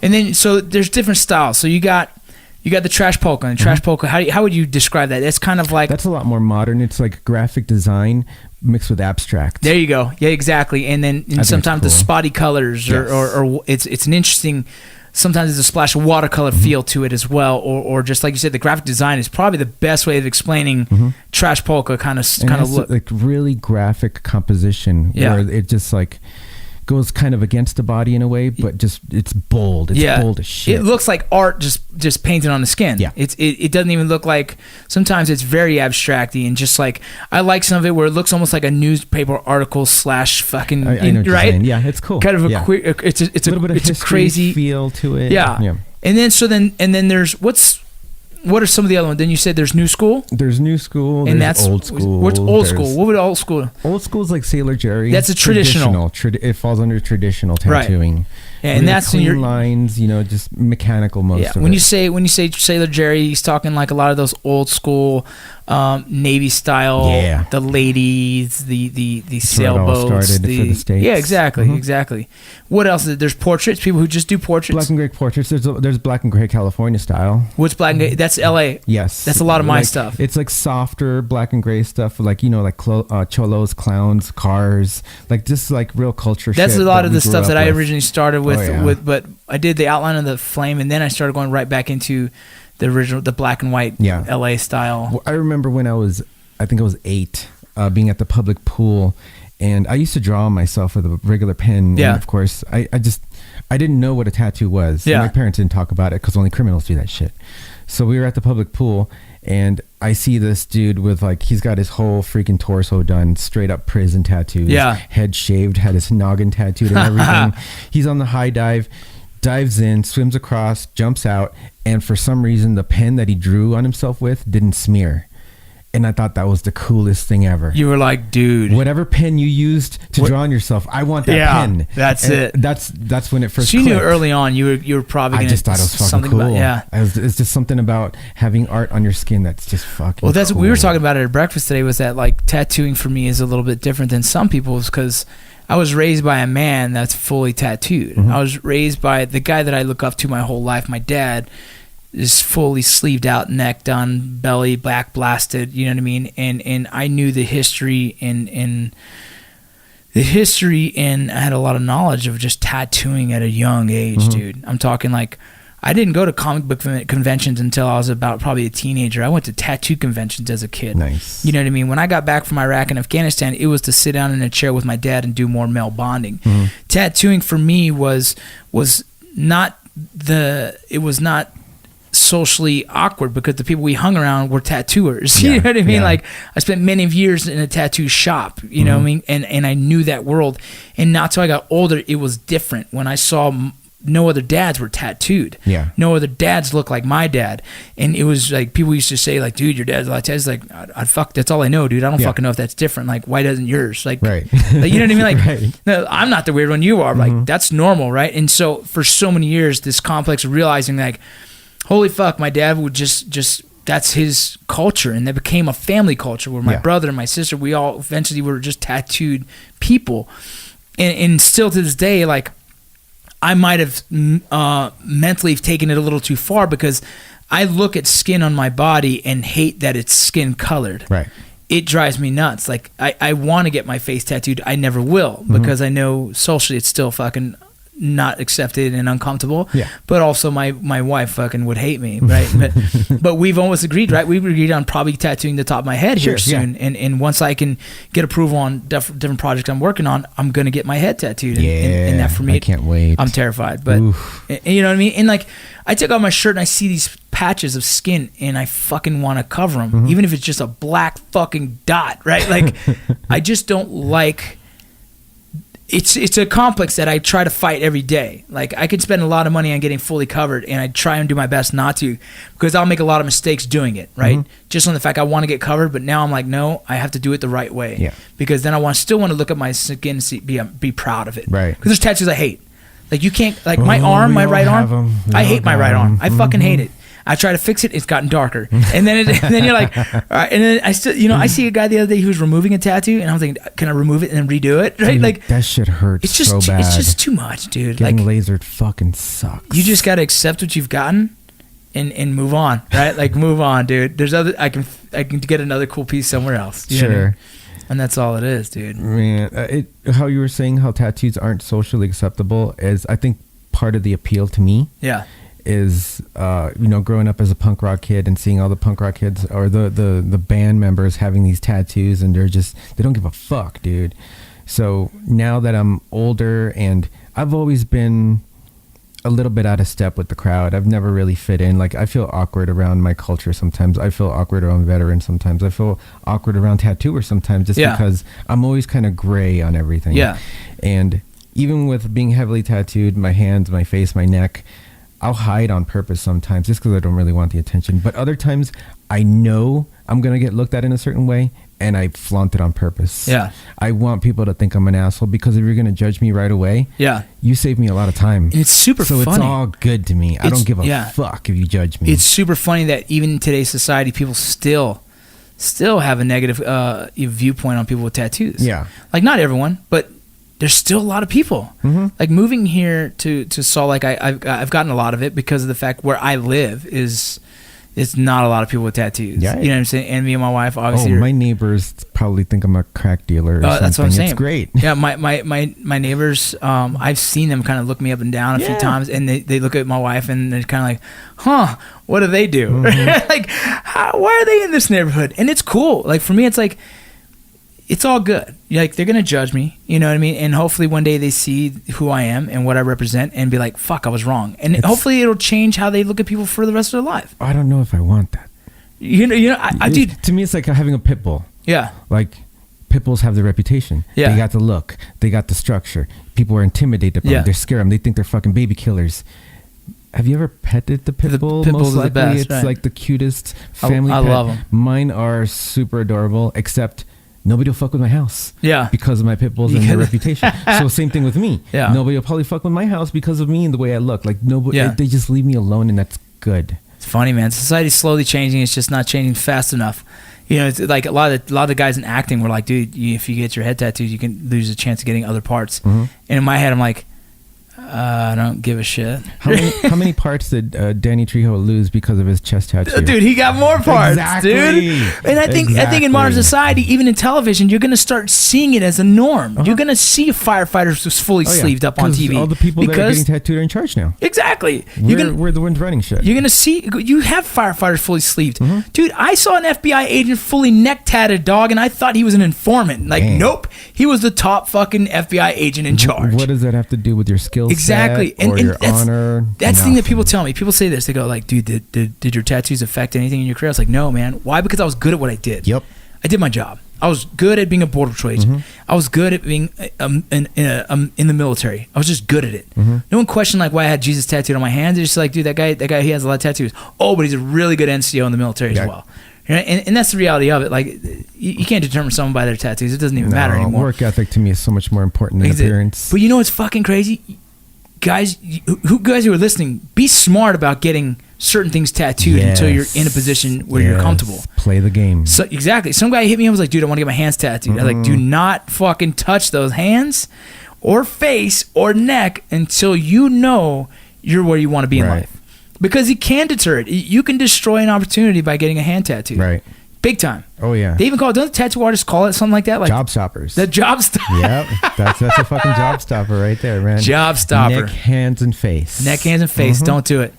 then there's different styles. So you got the trash polka and trash polka. How would you describe that? It's kind of like that's a lot more modern. It's like graphic design mixed with abstract. There you go. Yeah, exactly. And then sometimes the spotty colors, or it's an interesting. Sometimes there's a splash of watercolor feel to it as well, or just like you said, the graphic design is probably the best way of explaining trash polka kind of look. Like really graphic composition where it just like goes kind of against the body in a way, but just it's bold. It's bold as shit. It looks like art just painted on the skin. Yeah. It doesn't even look like. Sometimes it's very abstract-y and just like I like some of it where it looks almost like a newspaper article / fucking I know what you're right. saying. Yeah, it's cool. Kind of a quick. It's a little bit of it's a crazy feel to it. Yeah. And then there's what are some of the other ones? Then you said there's New School. There's New School. And there's Old School. What's Old School? What would Old School? Old School is like Sailor Jerry. That's a traditional. It falls under traditional tattooing. Right. Yeah, really and that's clean when you're lines, just mechanical most of it. When you say Sailor Jerry, he's talking like a lot of those old school Navy style. Yeah. The ladies, the That's where it all sailboats. started for the States. Yeah, exactly. What else? There's portraits. People who just do portraits. Black and gray portraits. There's black and gray California style. What's black and gray? That's L.A. Yes. That's a lot of my stuff. It's like softer black and gray stuff, like cholos, clowns, cars, like just like real culture. That's shit a lot that of we the grew stuff up that I with. originally started with. Oh, yeah. But I did the outline of the flame, and then I started going right back into the original, the black and white L.A. style. Well, I remember when I think I was 8, being at the public pool, and I used to draw myself with a regular pen. Yeah. And of course, I didn't know what a tattoo was. Yeah. My parents didn't talk about it because only criminals do that shit. So we were at the public pool, and I see this dude with he's got his whole freaking torso done, straight up prison tattoos. Yeah. Head shaved, had his noggin tattooed and everything. He's on the high dive, dives in, swims across, jumps out, and for some reason the pen that he drew on himself with didn't smear. And I thought that was the coolest thing ever. You were like, dude, whatever pen you used to draw on yourself, I want that pen. That's it. That's when it first. So you clicked. knew early on you were probably. I just thought it was fucking something cool. About, It's just something about having art on your skin that's just fucking. Well, that's cool. what we were talking about at breakfast today. Was that like tattooing for me is a little bit different than some people's because I was raised by a man that's fully tattooed. Mm-hmm. I was raised by the guy that I look up to my whole life. My dad is fully sleeved out, neck done, belly back blasted. You know what I mean? And I knew the history and I had a lot of knowledge of just tattooing at a young age, dude. I'm talking like I didn't go to comic book conventions until I was about probably a teenager. I went to tattoo conventions as a kid. Nice. You know what I mean? When I got back from Iraq and Afghanistan, it was to sit down in a chair with my dad and do more male bonding. Tattooing for me was not socially awkward because the people we hung around were tattooers. You know what I mean? Yeah. Like I spent many years in a tattoo shop, you know what I mean? And I knew that world. And not till I got older, it was different. When I saw no other dads were tattooed. Yeah. No other dads looked like my dad. And it was like people used to say like, dude, your dad's a lot of tattoos. Like, I'd fuck, that's all I know, dude. I don't fucking know if that's different. Like, why doesn't yours? Like, right. Like, you know what I mean? Like, Right. no, I'm not the weird one, you are. Like, that's normal, right? And so for so many years, this complex of realizing like, holy fuck, my dad would just that's his culture, and that became a family culture where my brother and my sister, we all eventually were just tattooed people, and still to this day, like I might have mentally taken it a little too far because I look at skin on my body and hate that it's skin colored. Right. It drives me nuts. Like I want to get my face tattooed. I never will because I know socially it's still fucking not accepted and uncomfortable. Yeah. But also my wife fucking would hate me, right? but we've almost agreed, right? We've agreed on probably tattooing the top of my head here Sure, soon. yeah. And once I can get approval on different projects I'm working on, I'm gonna get my head tattooed. Yeah, and that for me, I can't wait. I'm terrified, but and you know what I mean. And like, I take off my shirt and I see these patches of skin, and I fucking want to cover them, even if it's just a black fucking dot, right? Like, I just don't like. It's a complex that I try to fight every day. Like, I could spend a lot of money on getting fully covered, and I try and do my best not to, because I'll make a lot of mistakes doing it, right? Just on the fact I want to get covered, but now I'm like, no, I have to do it the right way. Yeah. Because then I still want to look at my skin and see, be proud of it. Right. Because there's tattoos I hate. Like, you can't, like, my arm, we my all right have 'em. arm, We I all hate my got right arm. 'em. I fucking hate it. I try to fix it, it's gotten darker. And then and then you're like, all right. And then I still, you know, I see a guy the other day who was removing a tattoo, and I was thinking, can I remove it and then redo it? Right? Dude, Like, that shit hurts it's just so bad. it's just too much, dude. Getting Like, lasered fucking sucks. you just gotta accept what you've gotten and move on, right? Like, move on, dude. There's other, I can get another cool piece somewhere else. You know what I mean? Sure. And that's all it is, dude. Man, how you were saying how tattoos aren't socially acceptable is, I think, part of the appeal to me. Yeah. Is growing up as a punk rock kid and seeing all the punk rock kids or the band members having these tattoos, and they don't give a fuck, dude. So now that I'm older, and I've always been a little bit out of step with the crowd, I've never really fit in. Like, I feel awkward around my culture sometimes. I feel awkward around veterans sometimes. I feel awkward around tattooers sometimes, just because I'm always kind of gray on everything. Yeah. And even with being heavily tattooed, my hands, my face, my neck, I'll hide on purpose sometimes just because I don't really want the attention. But other times, I know I'm going to get looked at in a certain way, and I flaunt it on purpose. Yeah. I want people to think I'm an asshole, because if you're going to judge me right away, Yeah. you save me a lot of time. And it's super so funny. it's all good to me. I don't give a fuck if you judge me. It's super funny that even in today's society, people still have a negative viewpoint on people with tattoos. Yeah. Like, not everyone, but there's still a lot of people. Like, moving here to Salt Lake, I've gotten a lot of it because of the fact where I live is it's not a lot of people with tattoos. Yeah. You know what I'm saying? And me and my wife, obviously. my neighbors probably think I'm a crack dealer or something. That's what I'm saying. It's great. Yeah, my neighbors, I've seen them kind of look me up and down a few times, and they look at my wife and they're kind of like, huh, what do they do? Like, why are they in this neighborhood? And it's cool. Like, for me, it's like, it's all good. Like, they're gonna judge me, you know what I mean? And hopefully one day they see who I am and what I represent and be like, fuck, I was wrong. And hopefully it'll change how they look at people for the rest of their life. I don't know if I want that. Dude. To me, it's like having a pit bull. Yeah. Like, pit bulls have the reputation. Yeah. They got the look. They got the structure. People are intimidated by them. They're scared of them. They think they're fucking baby killers. Have you ever petted the pit bull? Pit bulls Most are the likely, best, it's right. like the cutest family I pet. love 'em. Mine are super adorable, except nobody will fuck with my house. Yeah. Because of my pit bulls and their reputation. So same thing with me. Yeah. Nobody will probably fuck with my house because of me and the way I look. Like, nobody. Yeah. They just leave me alone, and that's good. It's funny, man. Society's slowly changing. It's just not changing fast enough. You know, it's like a lot of the guys in acting were like, dude, if you get your head tattooed, you can lose a chance of getting other parts. And in my head, I'm like, I don't give a shit. How many parts did Danny Trejo lose because of his chest tattoo? Dude, he got more parts, Exactly. dude. And I think in modern society, even in television, you're gonna start seeing it as a norm. You're gonna see firefighters just fully sleeved up on 'Cause TV. all the people that are getting tattooed are in charge now. Exactly. We're the ones running shit. You're gonna see you have firefighters fully sleeved, Mm-hmm. dude. I saw an FBI agent fully neck tatted, dog, and I thought he was an informant. Like, Damn. nope, he was the top fucking FBI agent in charge. What does that have to do with your skill Exactly, set or your honor? That's the thing that Nothing. people tell me. People say this. They go like, "Dude, did your tattoos affect anything in your career?" I was like, "No, man. Why? Because I was good at what I did. Yep. I did my job. I was good at being a border patrol agent. I was good at being in the military. I was just good at it. No one questioned like why I had Jesus tattooed on my hands. They're just like, dude, that guy, he has a lot of tattoos. Oh, but he's a really good NCO in the military as well. You know, and that's the reality of it. Like, you can't determine someone by their tattoos. It doesn't even matter anymore. Work ethic to me is so much more important than appearance. But you know what's fucking crazy? Guys who are listening, be smart about getting certain things tattooed until you're in a position where you're comfortable. Play the game. So exactly. Some guy hit me and was like, dude, I want to get my hands tattooed. I was like, do not fucking touch those hands or face or neck until you know you're where you want to be in life. Because it can deter it. You can destroy an opportunity by getting a hand tattoo. Right. big time. Oh yeah. They even call it, don't the tattoo artists call it something like that? Like Job stoppers. the job stopper. Yep. That's a fucking job stopper right there, man. Job stopper. Neck, hands, and face. Neck, hands, and face. Don't do it.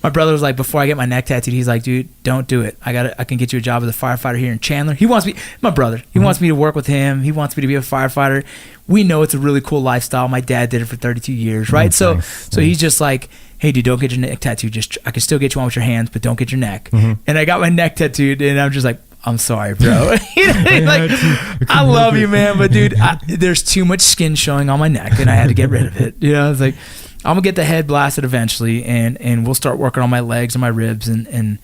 My brother was like, before I get my neck tattooed, he's like, dude, don't do it. I can get you a job as a firefighter here in Chandler. He wants me, my brother, he wants me to work with him. He wants me to be a firefighter. We know it's a really cool lifestyle. My dad did it for 32 years, right? That's So nice. he's just like, hey, dude, don't get your neck tattooed. Just, I can still get you on with your hands, but don't get your neck. And I got my neck tattooed, and I'm just like, I'm sorry, bro. You know what I mean? Like, I love you, man, but dude, there's too much skin showing on my neck, and I had to get rid of it. You know, it's like, I'm gonna get the head blasted eventually, and we'll start working on my legs and my ribs, and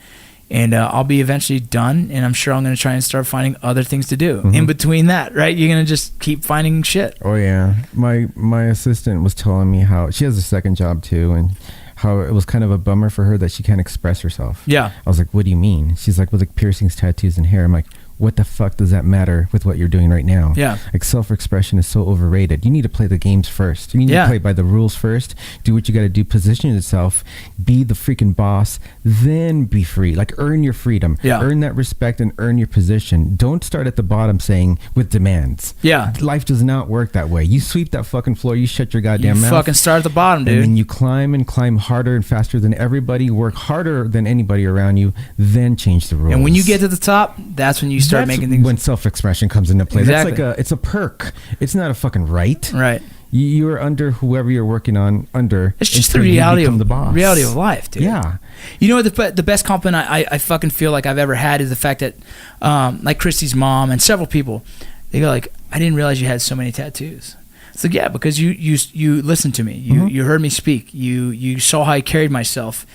I'll be eventually done. And I'm sure I'm gonna try and start finding other things to do in between that. Right? You're gonna just keep finding shit. Oh yeah. My assistant was telling me how she has a second job too, and how it was kind of a bummer for her that she can't express herself. Yeah. I was like, what do you mean? She's like, with like piercings, tattoos, and hair. I'm like, what the fuck does that matter with what you're doing right now? Yeah. Like self-expression is so overrated. You need to play the games first. You need Yeah. to play by the rules first. Do what you got to do. Position yourself. Be the freaking boss. Then be free. Like earn your freedom. Yeah. Earn that respect and earn your position. Don't start at the bottom saying with demands. Yeah. Life does not work that way. You sweep that fucking floor. You shut your You goddamn mouth. fucking start at the bottom, And then dude. you climb and climb harder and faster than everybody. Work harder than anybody around you. Then change the rules. And when you get to the top, that's when you start That's making things when self-expression comes into play. Exactly. That's like it's a perk. It's not a fucking right. right. You're under whoever you're working on under. It's just the until you reality become of the boss. reality of life, dude. Yeah. You know what? The best compliment I fucking feel like I've ever had is the fact that, like Christy's mom and several people, they go like, I didn't realize you had so many tattoos. It's like, yeah, because you listened to me. You heard me speak. You saw how I carried myself,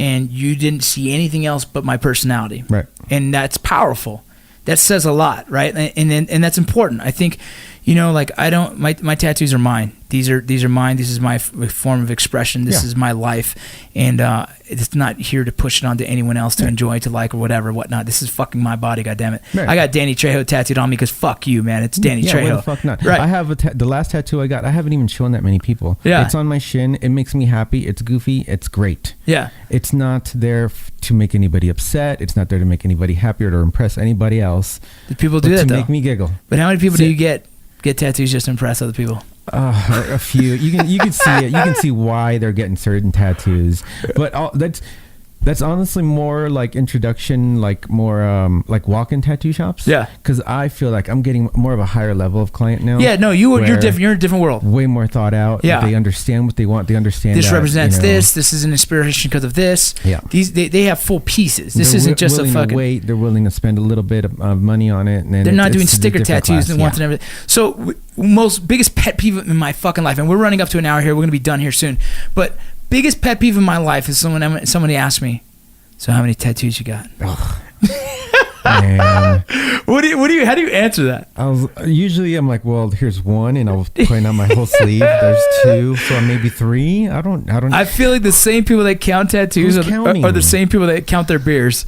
and you didn't see anything else but my personality. Right. And that's powerful. That says a lot, right? And that's important. I think, you know, like my tattoos are mine. These are mine. This is my form of expression. This Yeah. is my life, and it's not here to push it onto anyone else to enjoy, to like, or whatever, whatnot. This is fucking my body, goddammit. Right. I got Danny Trejo tattooed on me because fuck you, man. It's Danny Yeah, Trejo. why the fuck not? Right. I have the last tattoo I got. I haven't even shown that many people. Yeah. It's on my shin. It makes me happy. It's goofy. It's great. Yeah. It's not there to make anybody upset. It's not there to make anybody happy or to impress anybody else. The people But do that to though. make me giggle. But how many people That's do it. you get tattoos just to impress other people? A few. You can see it. You can see why they're getting certain tattoos. But that's honestly more like introduction, like more like walk-in tattoo shops. Yeah. Because I feel like I'm getting more of a higher level of client now. Yeah, no, you're where different. You're in a different world. Way more thought out. Yeah. They understand what they want. They understand This that, represents you know, this. This is an inspiration because of this. Yeah. They have full pieces. This they're isn't just a willing fucking. to wait. They're willing to spend a little bit of money on it. And then They're not doing it's a sticker different tattoos class. and once and everything. So, most biggest pet peeve in my fucking life, and we're running up to an hour here. We're gonna be done here soon. But biggest pet peeve in my life is somebody asks me, "So how many tattoos you got?" Man. How do you answer that? I'm like, well, here's one, and I'll point out my whole sleeve. There's two, so maybe three. I don't. I feel like the same people that count tattoos Who's are counting? the same people that count their beers.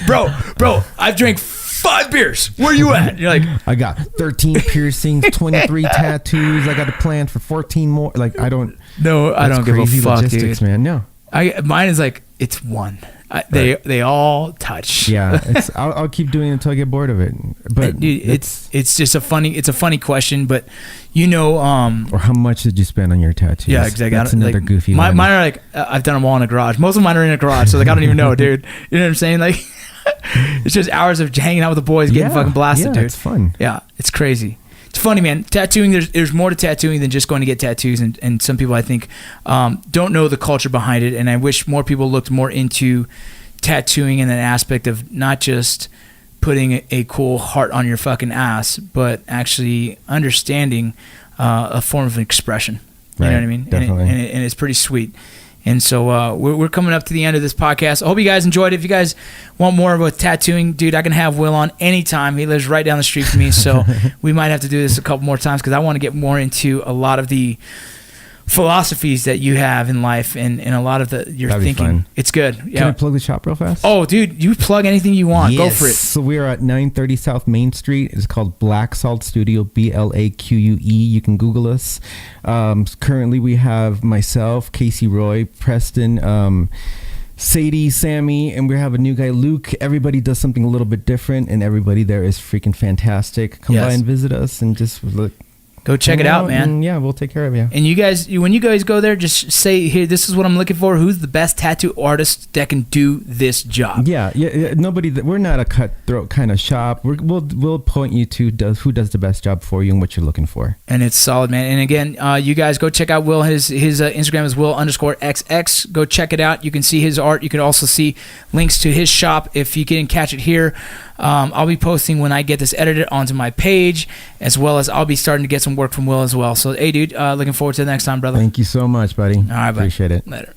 bro, I've drank 5 beers. Where you at? You're like, I got 13 piercings, 23 tattoos. I got a plan for 14 more. Like, I don't. no, I that's don't give a crazy fuck, logistics, dude. man. No. Mine is like, it's one. They all touch. Yeah, I'll keep doing it until I get bored of it. But Dude, it's just a funny question, but you know, or how much did you spend on your tattoos? yeah, exactly. That's another like, goofy Mine one. are like, I've done them all in a garage. Most of mine are in a garage, so like I don't even know, dude. You know what I'm saying? Like, it's just hours of hanging out with the boys, getting fucking blasted, yeah, dude. it's fun. Yeah, it's crazy. It's funny, man. Tattooing, there's more to tattooing than just going to get tattoos, and some people I think don't know the culture behind it, and I wish more people looked more into tattooing in an aspect of not just putting a cool heart on your fucking ass, but actually understanding a form of expression. You know Right, what I mean? definitely. And it's pretty sweet. And so we're coming up to the end of this podcast. I hope you guys enjoyed it. If you guys want more about tattooing, dude, I can have Will on anytime. He lives right down the street from me, so we might have to do this a couple more times because I want to get more into a lot of the philosophies that you have in life and a lot of your That'd be thinking. fun. It's good. Can I Yeah. plug the shop real fast? Oh, dude, you plug anything you want. Go for it. So we are at 930 South Main Street. It's called Black Salt Studio, BLAQUE. You can Google us. Currently, we have myself, Casey Roy, Preston, Sadie, Sammy, and we have a new guy, Luke. Everybody does something a little bit different, and everybody there is freaking fantastic. Come by and visit us and just look. Go check it out, man. And yeah, we'll take care of you. And you guys, when you guys go there, just say, "Here, this is what I'm looking for. Who's the best tattoo artist that can do this job?" Yeah. Nobody. We're not a cutthroat kind of shop. We'll point you to who does the best job for you and what you're looking for. And it's solid, man. And again, you guys go check out Will. His Instagram is Will_XX. Go check it out. You can see his art. You can also see links to his shop if you didn't catch it here. I'll be posting when I get this edited onto my page, as well as I'll be starting to get some work from Will as well. So, hey, dude, looking forward to the next time, brother. Thank you so much, buddy. All right, buddy. Appreciate it. Later.